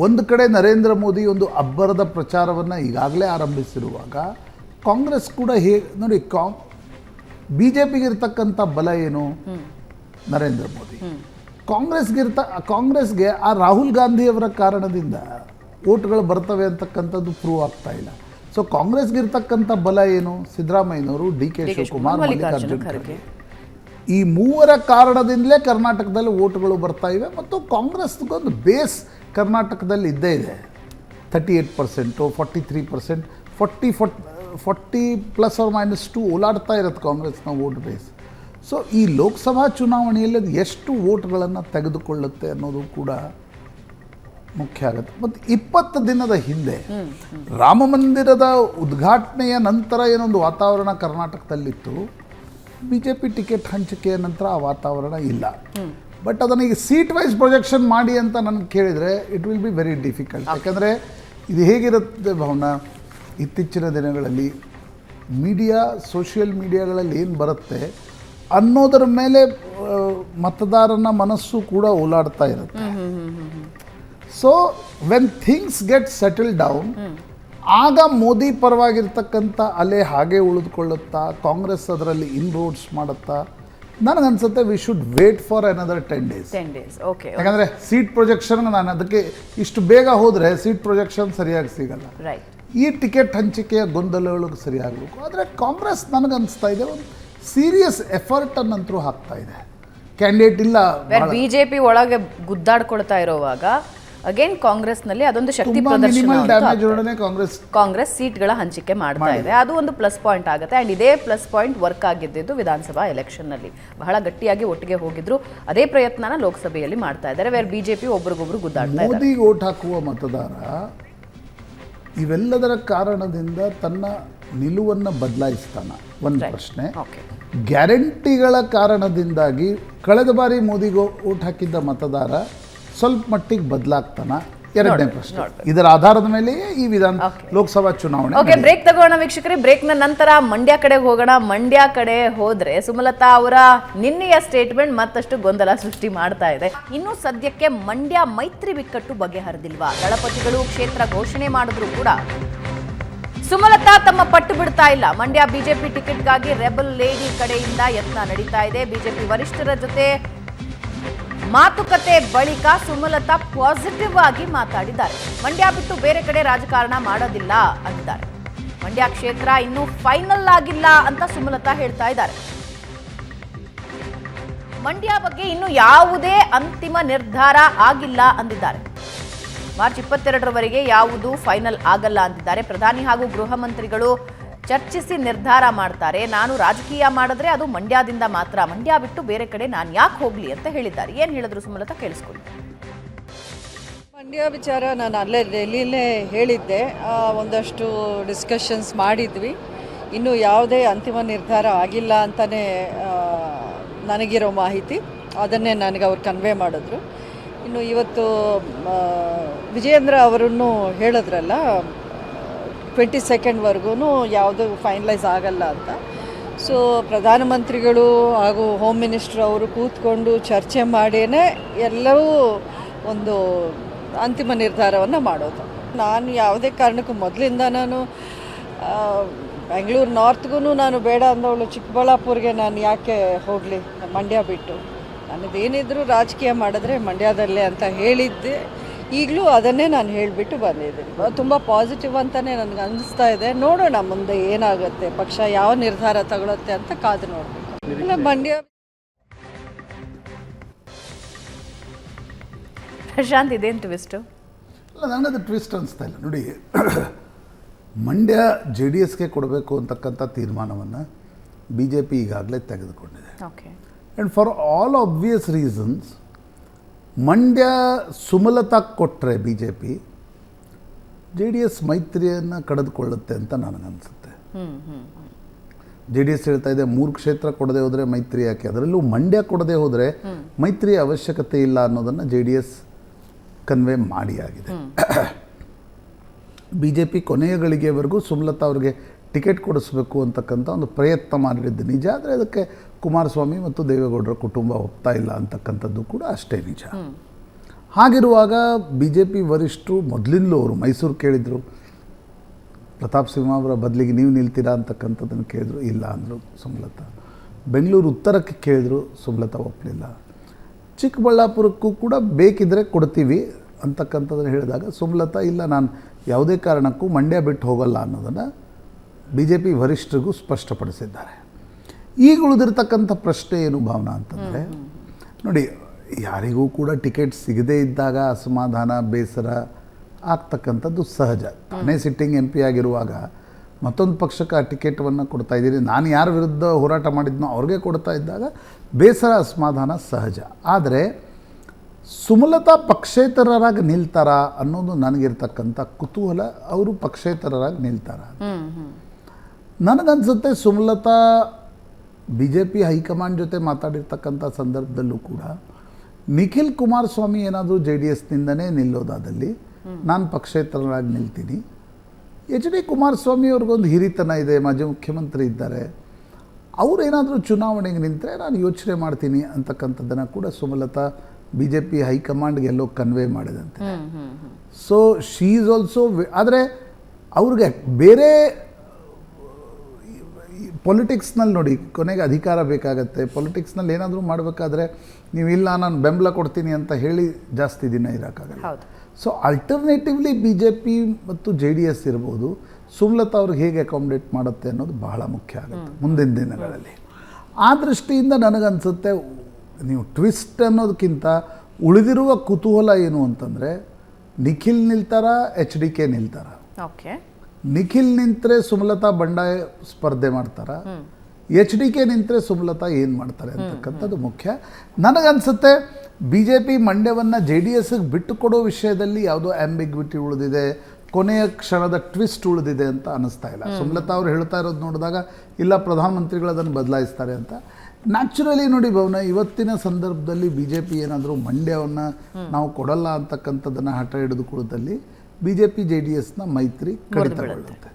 ಒಂದು ಕಡೆ ನರೇಂದ್ರ ಮೋದಿ ಒಂದು ಅಬ್ಬರದ ಪ್ರಚಾರವನ್ನು ಈಗಾಗಲೇ ಆರಂಭಿಸಿರುವಾಗ ಕಾಂಗ್ರೆಸ್ ಕೂಡ ನೋಡಿ, BJPಗೆ ಇರ್ತಕ್ಕಂಥ ಬಲ ಏನು? ನರೇಂದ್ರ ಮೋದಿ. ಕಾಂಗ್ರೆಸ್ಗೆ ಆ ರಾಹುಲ್ ಗಾಂಧಿಯವರ ಕಾರಣದಿಂದ ವೋಟ್ಗಳು ಬರ್ತವೆ ಅಂತಕ್ಕಂಥದ್ದು ಪ್ರೂವ್ ಆಗ್ತಾ ಇಲ್ಲ. ಸೊ ಕಾಂಗ್ರೆಸ್ಗೆ ಇರ್ತಕ್ಕಂಥ ಬಲ ಏನು? ಸಿದ್ದರಾಮಯ್ಯನವರು, DK ಶಿವಕುಮಾರ್, ಮಲ್ಲಿಕಾರ್ಜುನ್ ಖರ್ಗೆ. ಈ ಮೂವರ ಕಾರಣದಿಂದಲೇ ಕರ್ನಾಟಕದಲ್ಲಿ ವೋಟ್ಗಳು ಬರ್ತಾ ಇವೆ. ಮತ್ತು ಕಾಂಗ್ರೆಸ್ಗೊಂದು ಬೇಸ್ ಕರ್ನಾಟಕದಲ್ಲಿ ಇದ್ದೇ ಇದೆ. 38%, 43%, 40 +or-2 ಓಲಾಡ್ತಾ ಇರುತ್ತೆ ಕಾಂಗ್ರೆಸ್ನ ವೋಟ್ ಬೇಸ್. ಸೊ ಈ ಲೋಕಸಭಾ ಚುನಾವಣೆಯಲ್ಲಿ ಅದು ಎಷ್ಟು ವೋಟ್ಗಳನ್ನು ತೆಗೆದುಕೊಳ್ಳುತ್ತೆ ಅನ್ನೋದು ಕೂಡ ಮುಖ್ಯ ಆಗುತ್ತೆ. ಮತ್ತು 20 ದಿನದ ಹಿಂದೆ ರಾಮ ಮಂದಿರದ ಉದ್ಘಾಟನೆಯ ನಂತರ ಏನೊಂದು ವಾತಾವರಣ ಕರ್ನಾಟಕದಲ್ಲಿತ್ತು, BJP ಟಿಕೆಟ್ ಹಂಚಿಕೆಯ ನಂತರ ಆ ವಾತಾವರಣ ಇಲ್ಲ. ಬಟ್ ಅದನ್ನು ಈಗ ಸೀಟ್ ವೈಸ್ ಪ್ರೊಜೆಕ್ಷನ್ ಮಾಡಿ ಅಂತ ನನಗೆ ಕೇಳಿದರೆ it will be very difficult. ಯಾಕಂದರೆ ಇದು ಹೇಗಿರುತ್ತೆ ಭಾವನಾ, ಇತ್ತೀಚಿನ ದಿನಗಳಲ್ಲಿ ಮೀಡಿಯಾ, ಸೋಷಿಯಲ್ ಮೀಡಿಯಾಗಳಲ್ಲಿ ಏನು ಬರುತ್ತೆ ಅನ್ನೋದರ ಮೇಲೆ ಮತದಾರನ ಮನಸ್ಸು ಕೂಡ ಓಲಾಡ್ತಾ ಇರುತ್ತೆ. So when things get settle down, ಆಗ ಮೋದಿ ಪರವಾಗಿರ್ತಕ್ಕಂಥ ಅಲೆ ಹಾಗೆ ಉಳಿದುಕೊಳ್ಳುತ್ತಾ, ಕಾಂಗ್ರೆಸ್ ಅದರಲ್ಲಿ ಇನ್ರೋಡ್ಸ್ ಮಾಡುತ್ತಾ, ನನಗನ್ಸುತ್ತೆ we should wait for another 10 days. Okay. ಯಾಕಂದರೆ ಸೀಟ್ ಪ್ರೊಜೆಕ್ಷನ್ ನಾನು ಅದಕ್ಕೆ ಇಷ್ಟು ಬೇಗ ಹೋದರೆ ಸೀಟ್ ಪ್ರೊಜೆಕ್ಷನ್ ಸರಿಯಾಗಿ ಸಿಗಲ್ಲ. ರೈಟ್. ಈ ಟಿಕೆಟ್ ಹಂಚಿಕೆಯ ಗೊಂದಲಗಳು ಸರಿಯಾಗಬೇಕು. ಆದರೆ ಕಾಂಗ್ರೆಸ್ ನನಗನ್ನಿಸ್ತಾ ಇದೆ ಒಂದು ಸೀರಿಯಸ್ ಎಫರ್ಟ್ ಅನ್ನಂತರೂ ಹಾಕ್ತಾ ಇದೆ. ಕ್ಯಾಂಡಿಡೇಟ್ ಇಲ್ಲ, ಬಿಜೆಪಿ ಒಳಗೆ ಗುದ್ದಾಡ್ಕೊಳ್ತಾ ಇರುವಾಗ ಅಗೇನ್ ಕಾಂಗ್ರೆಸ್ನಲ್ಲಿ ಅದೊಂದು ಶಕ್ತಿ ಮಿನಿಮಲ್ ಡ್ಯಾಮೇಜ್ ಪ್ರದರ್ಶನ ಒಡನೆ ಕಾಂಗ್ರೆಸ್ ಸೀಟ್ಗಳ ಹಂಚಿಕೆ ಮಾಡ್ತಾ ಇದೆ. ಅದು ಒಂದು ಪ್ಲಸ್ ಪಾಯಿಂಟ್ ಆಗುತ್ತೆ. ಅಂಡ್ ಇದೇ ಪ್ಲಸ್ ಪಾಯಿಂಟ್ ವರ್ಕ್ ಆಗಿದ್ದು ವಿಧಾನಸಭಾ ಎಲೆಕ್ಷನ್ ನಲ್ಲಿ ಬಹಳ ಗಟ್ಟಿಯಾಗಿ ಒಟ್ಟಿಗೆ ಹೋಗಿದ್ರು. ಅದೇ ಪ್ರಯತ್ನನ ಲೋಕಸಭೆಯಲ್ಲಿ ಮಾಡ್ತಾ ಇದ್ದಾರೆ, ವೇರ್ ಬಿಜೆಪಿ ಒಬ್ರಿಗೊಬ್ರು ಗುದ್ದಾಡ್ತಾ ಇದ್ದಾರೆ. ಮೋದಿಗೆ ಓಟ್ ಹಾಕುವ ಮತದಾರ ಇವೆಲ್ಲದರ ಕಾರಣದಿಂದ ತನ್ನ ನಿಲುವನ್ನು ಬದಲಾಯಿಸ್ತಾನ. ಒಂದು ಪ್ರಶ್ನೆ. ಗ್ಯಾರಂಟಿಗಳ ಕಾರಣದಿಂದಾಗಿ ಕಳೆದ ಬಾರಿ ಮೋದಿಗೆ ಓಟ್ ಹಾಕಿದ್ದ ಮತದಾರ ಸ್ವಲ್ಪ ಮಟ್ಟಿಗೆ ಬದಲಾಗ್ತಾನ. ಎರಡನೇ ಪ್ರಶ್ನೆ, ಇದರ ಆಧಾರದ ಮೇಲೆ ಈ ಲೋಕಸಭಾ ಚುನಾವಣೆ. ಓಕೆ, ಬ್ರೇಕ್ ತಗೋಣ ವೀಕ್ಷಕರೇ. ಬ್ರೇಕ್ನ ನಂತರ ಮಂಡ್ಯ ಕಡೆಗೆ ಹೋಗೋಣ. ಮಂಡ್ಯ ಕಡೆ ಹೋದ್ರೆ ಸುಮಲತಾ ಅವರ ನಿನ್ನೆಯ ಸ್ಟೇಟ್ಮೆಂಟ್ ಮತ್ತಷ್ಟು ಗೊಂದಲ ಸೃಷ್ಟಿ ಮಾಡ್ತಾ ಇದೆ. ಇನ್ನು ಸದ್ಯಕ್ಕೆ ಮಂಡ್ಯ ಮೈತ್ರಿ ಬಿಕ್ಕಟ್ಟು ಬಗೆಹರಿದಿಲ್ವಾ? ದಳಪತಿಗಳು ಕ್ಷೇತ್ರ ಘೋಷಣೆ ಮಾಡಿದ್ರು ಕೂಡ ಸುಮಲತಾ ತಮ್ಮ ಪಟ್ಟು ಬಿಡ್ತಾ ಇಲ್ಲ. ಮಂಡ್ಯ ಬಿಜೆಪಿ ಟಿಕೆಟ್ಗಾಗಿ ರೆಬಲ್ ಲೇಡಿ ಕಡೆಯಿಂದ ಯತ್ನ ನಡೀತಾ ಇದೆ. ಬಿಜೆಪಿ ವರಿಷ್ಠರ ಜೊತೆ ಮಾತುಕತೆ ಬಳಿಕ ಸುಮಲತಾ ಪಾಸಿಟಿವ್ ಆಗಿ ಮಾತಾಡಿದ್ದಾರೆ. ಮಂಡ್ಯ ಬಿಟ್ಟು ಬೇರೆ ಕಡೆ ರಾಜಕಾರಣ ಮಾಡೋದಿಲ್ಲ ಅಂದಿದ್ದಾರೆ. ಮಂಡ್ಯ ಕ್ಷೇತ್ರ ಇನ್ನೂ ಫೈನಲ್ ಆಗಿಲ್ಲ ಅಂತ ಸುಮಲತಾ ಹೇಳ್ತಾ ಇದ್ದಾರೆ. ಮಂಡ್ಯ ಬಗ್ಗೆ ಇನ್ನು ಯಾವುದೇ ಅಂತಿಮ ನಿರ್ಧಾರ ಆಗಿಲ್ಲ ಅಂದಿದ್ದಾರೆ. ಮಾರ್ಚ್ 22ರವರೆಗೆ ಯಾವುದು ಫೈನಲ್ ಆಗಲ್ಲ ಅಂದಿದ್ದಾರೆ. ಪ್ರಧಾನಿ ಹಾಗೂ ಗೃಹ ಮಂತ್ರಿಗಳು ಚರ್ಚಿಸಿ ನಿರ್ಧಾರ ಮಾಡ್ತಾರೆ. ನಾನು ರಾಜಕೀಯ ಮಾಡಿದ್ರೆ ಅದು ಮಂಡ್ಯದಿಂದ ಮಾತ್ರ, ಮಂಡ್ಯ ಬಿಟ್ಟು ಬೇರೆ ಕಡೆ ನಾನು ಯಾಕೆ ಹೋಗ್ಲಿ ಅಂತ ಹೇಳಿದ್ದಾರೆ. ಏನು ಹೇಳಿದ್ರು ಸುಮಲತಾ ಕೇಳಿಸ್ಕೊಳ್ಳಿ. ಮಂಡ್ಯ ವಿಚಾರ ನಾನು ಅಲ್ಲೇ ಡೆಲ್ಲಿಲೇ ಹೇಳಿದ್ದೆ. ಒಂದಷ್ಟು ಡಿಸ್ಕಷನ್ಸ್ ಮಾಡಿದ್ವಿ. ಇನ್ನೂ ಯಾವುದೇ ಅಂತಿಮ ನಿರ್ಧಾರ ಆಗಿಲ್ಲ ಅಂತಲೇ ನನಗಿರೋ ಮಾಹಿತಿ, ಅದನ್ನೇ ನನಗೆ ಅವ್ರು ಕನ್ವೆ ಮಾಡಿದ್ರು. ಇನ್ನು ಇವತ್ತು ವಿಜಯೇಂದ್ರ ಅವರನ್ನು ಹೇಳಿದ್ರಲ್ಲ 22ವರೆಗೂ ಯಾವುದು ಫೈನಲೈಸ್ ಆಗಲ್ಲ ಅಂತ. ಸೊ ಪ್ರಧಾನಮಂತ್ರಿಗಳು ಹಾಗೂ ಹೋಮ್ ಮಿನಿಸ್ಟ್ರ್ ಅವರು ಕೂತ್ಕೊಂಡು ಚರ್ಚೆ ಮಾಡಿಯೇ ಎಲ್ಲವೂ ಒಂದು ಅಂತಿಮ ನಿರ್ಧಾರವನ್ನು ಮಾಡೋದು. ನಾನು ಯಾವುದೇ ಕಾರಣಕ್ಕೂ ಮೊದಲಿಂದ ನಾನು ಬೆಂಗಳೂರು ನಾರ್ತ್ಗೂ ನಾನು ಬೇಡ ಅಂದವಳು, ಚಿಕ್ಕಬಳ್ಳಾಪುರ್ಗೆ ನಾನು ಯಾಕೆ ಹೋಗಲಿ ಮಂಡ್ಯ ಬಿಟ್ಟು, ನನ್ನದೇನಿದ್ರು ರಾಜಕೀಯ ಮಾಡಿದ್ರೆ ಮಂಡ್ಯದಲ್ಲೇ ಅಂತ ಹೇಳಿದ್ದೆ. ಈಗಲೂ ಅದನ್ನೇ ನಾನು ಹೇಳಿಬಿಟ್ಟು ಬಂದಿದ್ದೀನಿ. ತುಂಬ ಪಾಸಿಟಿವ್ ಅಂತಲೇ ನನಗೆ ಅನ್ನಿಸ್ತಾ ಇದೆ. ನೋಡೋಣ ಮುಂದೆ ಏನಾಗುತ್ತೆ, ಪಕ್ಷ ಯಾವ ನಿರ್ಧಾರ ತಗೊಳುತ್ತೆ ಅಂತ ಕಾದು ನೋಡಬೇಕು. ಇಲ್ಲ ಮಂಡ್ಯ ಪ್ರಶಾಂತ್ ಇದೇನು ಟ್ವಿಸ್ಟು? ಅಲ್ಲ, ನನಗದು ಟ್ವಿಸ್ಟ್ ಅನಿಸ್ತಾ ಇಲ್ಲ. ನೋಡಿ, ಮಂಡ್ಯ JDSಗೆ ಕೊಡಬೇಕು ಅಂತಕ್ಕಂಥ ತೀರ್ಮಾನವನ್ನು BJP ಈಗಾಗಲೇ ತೆಗೆದುಕೊಂಡಿದೆ. Okay. And for all obvious reasons Mandya Sumalatha ಕೊಟ್ಟರೆ BJP JDS ಮೈತ್ರಿಯನ್ನು ಕಳೆದುಕೊಳ್ಳುತ್ತೆ ಅಂತ ನನಗನ್ಸುತ್ತೆ. JDS ಹೇಳ್ತಾ ಇದೆ 3 ಕ್ಷೇತ್ರ ಕೊಡದೆ ಹೋದರೆ ಮೈತ್ರಿ ಯಾಕೆ, ಅದರಲ್ಲೂ ಮಂಡ್ಯ ಕೊಡದೆ ಹೋದರೆ ಮೈತ್ರಿಯ ಅವಶ್ಯಕತೆ ಇಲ್ಲ ಅನ್ನೋದನ್ನು JDS ಕನ್ವೆ ಮಾಡಿ ಆಗಿದೆ. BJP ಕೊನೆಯ ಗಳಿಗೆವರೆಗೂ ಸುಮಲತಾ ಅವ್ರಿಗೆ ಟಿಕೆಟ್ ಕೊಡಿಸ್ಬೇಕು ಅಂತಕ್ಕಂಥ ಒಂದು ಪ್ರಯತ್ನ ಮಾಡಿದ್ದು ನಿಜ. ಆದರೆ ಅದಕ್ಕೆ ಕುಮಾರಸ್ವಾಮಿ ಮತ್ತು ದೇವೇಗೌಡರ ಕುಟುಂಬ ಒಪ್ತಾ ಇಲ್ಲ ಅಂತಕ್ಕಂಥದ್ದು ಕೂಡ ಅಷ್ಟೇ ನಿಜ. ಹಾಗಿರುವಾಗ BJP ವರಿಷ್ಠರು ಮೊದಲಿಂದಲೂ ಅವರು ಮೈಸೂರು ಕೇಳಿದರು, ಪ್ರತಾಪ್ ಸಿಂಹ ಅವರ ಬದಲಿಗೆ ನೀವು ನಿಲ್ತೀರಾ ಅಂತಕ್ಕಂಥದ್ದನ್ನು ಕೇಳಿದ್ರು, ಇಲ್ಲ ಅಂದರು ಸುಮಲತಾ. ಬೆಂಗಳೂರು ಉತ್ತರಕ್ಕೆ ಕೇಳಿದ್ರು, ಸುಮಲತಾ ಒಪ್ಪಲಿಲ್ಲ. ಚಿಕ್ಕಬಳ್ಳಾಪುರಕ್ಕೂ ಕೂಡ ಬೇಕಿದ್ದರೆ ಕೊಡ್ತೀವಿ ಅಂತಕ್ಕಂಥದ್ದನ್ನು ಹೇಳಿದಾಗ ಸುಮಲತಾ ಇಲ್ಲ, ನಾನು ಯಾವುದೇ ಕಾರಣಕ್ಕೂ ಮಂಡ್ಯ ಬಿಟ್ಟು ಹೋಗಲ್ಲ ಅನ್ನೋದನ್ನು BJP ವರಿಷ್ಠರಿಗೂ ಸ್ಪಷ್ಟಪಡಿಸಿದ್ದಾರೆ. ಈಗ ಉಳಿದಿರ್ತಕ್ಕಂಥ ಪ್ರಶ್ನೆ ಏನು ಭಾವನಾ ಅಂತಂದರೆ, ನೋಡಿ, ಯಾರಿಗೂ ಕೂಡ ಟಿಕೆಟ್ ಸಿಗದೇ ಇದ್ದಾಗ ಅಸಮಾಧಾನ, ಬೇಸರ ಆಗ್ತಕ್ಕಂಥದ್ದು ಸಹಜ. ತಾನೇ ಸಿಟ್ಟಿಂಗ್ MP ಆಗಿರುವಾಗ ಮತ್ತೊಂದು ಪಕ್ಷಕ್ಕೆ ಆ ಟಿಕೆಟನ್ನು ಕೊಡ್ತಾ ಇದ್ದೀನಿ, ನಾನು ಯಾರ ವಿರುದ್ಧ ಹೋರಾಟ ಮಾಡಿದ್ನೋ ಅವ್ರಿಗೆ ಕೊಡ್ತಾ ಇದ್ದಾಗ ಬೇಸರ, ಅಸಮಾಧಾನ ಸಹಜ. ಆದರೆ ಸುಮಲತಾ ಪಕ್ಷೇತರರಾಗಿ ನಿಲ್ತಾರ ಅನ್ನೋದು ನನಗಿರ್ತಕ್ಕಂಥ ಕುತೂಹಲ. ಅವರು ಪಕ್ಷೇತರರಾಗಿ ನಿಲ್ತಾರ. ನನಗನ್ಸುತ್ತೆ Sumalatha B J P high command ಜೊತೆ ಮಾತಾಡಿರ್ತಕ್ಕಂಥ ಸಂದರ್ಭದಲ್ಲೂ ಕೂಡ ನಿಖಿಲ್ ಕುಮಾರಸ್ವಾಮಿ ಏನಾದರೂ ಜೆ ಡಿ ಎಸ್ನಿಂದನೇ ನಿಲ್ಲೋದಾದಲ್ಲಿ ನಾನು ಪಕ್ಷೇತರರಾಗಿ ನಿಲ್ತೀನಿ. ಎಚ್ ಡಿ ಕುಮಾರಸ್ವಾಮಿ ಅವ್ರಿಗೊಂದು ಹಿರಿತನ ಇದೆ, ಮಾಜಿ ಮುಖ್ಯಮಂತ್ರಿ ಇದ್ದಾರೆ, ಅವರೇನಾದರೂ ಚುನಾವಣೆಗೆ ನಿಂತರೆ ನಾನು ಯೋಚನೆ ಮಾಡ್ತೀನಿ ಅಂತಕ್ಕಂಥದ್ದನ್ನು ಕೂಡ ಸುಮಲತಾ ಬಿ ಜೆ ಪಿ ಹೈಕಮಾಂಡ್ಗೆ ಎಲ್ಲೋ ಕನ್ವೆ ಮಾಡಿದಂತೆ. So she is also. ಆದರೆ ಅವ್ರಿಗೆ ಬೇರೆ ಪೊಲಿಟಿಕ್ಸ್ನಲ್ಲಿ ನೋಡಿ, ಕೊನೆಗೆ ಅಧಿಕಾರ ಬೇಕಾಗತ್ತೆ. ಪೊಲಿಟಿಕ್ಸ್ನಲ್ಲಿ ಏನಾದರೂ ಮಾಡಬೇಕಾದ್ರೆ ನೀವು ಇಲ್ಲ ನಾನು ಬೆಂಬಲ ಕೊಡ್ತೀನಿ ಅಂತ ಹೇಳಿ ಜಾಸ್ತಿ ದಿನ ಇರೋಕ್ಕಾಗಲ್ಲ. ಸೊ ಅಲ್ಟರ್ನೇಟಿವ್ಲಿ ಬಿ ಜೆ ಪಿ ಮತ್ತು ಜೆ ಡಿ ಎಸ್ ಇರ್ಬೋದು, ಸುಮಲತಾ ಅವ್ರಿಗೆ ಹೇಗೆ ಅಕಾಮಿಡೇಟ್ ಮಾಡುತ್ತೆ ಅನ್ನೋದು ಬಹಳ ಮುಖ್ಯ ಆಗುತ್ತೆ ಮುಂದಿನ ದಿನಗಳಲ್ಲಿ. ಆ ದೃಷ್ಟಿಯಿಂದ ನನಗನ್ಸುತ್ತೆ ನೀವು ಟ್ವಿಸ್ಟ್ ಅನ್ನೋದಕ್ಕಿಂತ ಉಳಿದಿರುವ ಕುತೂಹಲ ಏನು ಅಂತಂದರೆ, ನಿಖಿಲ್ ನಿಲ್ತಾರ, ಎಚ್ ಡಿ ಕೆ ನಿಲ್ತಾರ. ಓಕೆ, ನಿಖಿಲ್ ನಿಂತರೆ ಸುಮಲತಾ ಬಂಡಾಯ ಸ್ಪರ್ಧೆ ಮಾಡ್ತಾರ, ಎಚ್ ಡಿ ಕೆ ನಿಂತರೆ ಸುಮಲತಾ ಏನು ಮಾಡ್ತಾರೆ ಅಂತಕ್ಕಂಥದ್ದು ಮುಖ್ಯ. ನನಗನ್ಸುತ್ತೆ ಬಿ ಜೆ ಪಿ ಮಂಡ್ಯವನ್ನು ಜೆ ಡಿ ಎಸ್ಗೆ ಬಿಟ್ಟು ಕೊಡೋ ವಿಷಯದಲ್ಲಿ ಯಾವುದೋ ಆ್ಯಂಬಿಗ್ವಿಟಿ ಉಳಿದಿದೆ, ಕೊನೆಯ ಕ್ಷಣದ ಟ್ವಿಸ್ಟ್ ಉಳಿದಿದೆ ಅಂತ ಅನ್ನಿಸ್ತಾ ಇಲ್ಲ. ಸುಮಲತಾ ಅವ್ರು ಹೇಳ್ತಾ ಇರೋದು ನೋಡಿದಾಗ ಇಲ್ಲ ಪ್ರಧಾನಮಂತ್ರಿಗಳು ಅದನ್ನು ಬದಲಾಯಿಸ್ತಾರೆ ಅಂತ. ನ್ಯಾಚುರಲಿ ನೋಡಿ ಭವನ, ಇವತ್ತಿನ ಸಂದರ್ಭದಲ್ಲಿ ಬಿ ಜೆ ಪಿ ಏನಾದರೂ ಮಂಡ್ಯವನ್ನು ನಾವು ಕೊಡಲ್ಲ ಅಂತಕ್ಕಂಥದ್ದನ್ನು ಹಠ ಹಿಡಿದು ಕೊಡೋದಲ್ಲಿ B J P J D ಎಸ್ನ ಮೈತ್ರಿ ಕಡಿತಗೊಳ್ಳುತ್ತೆ.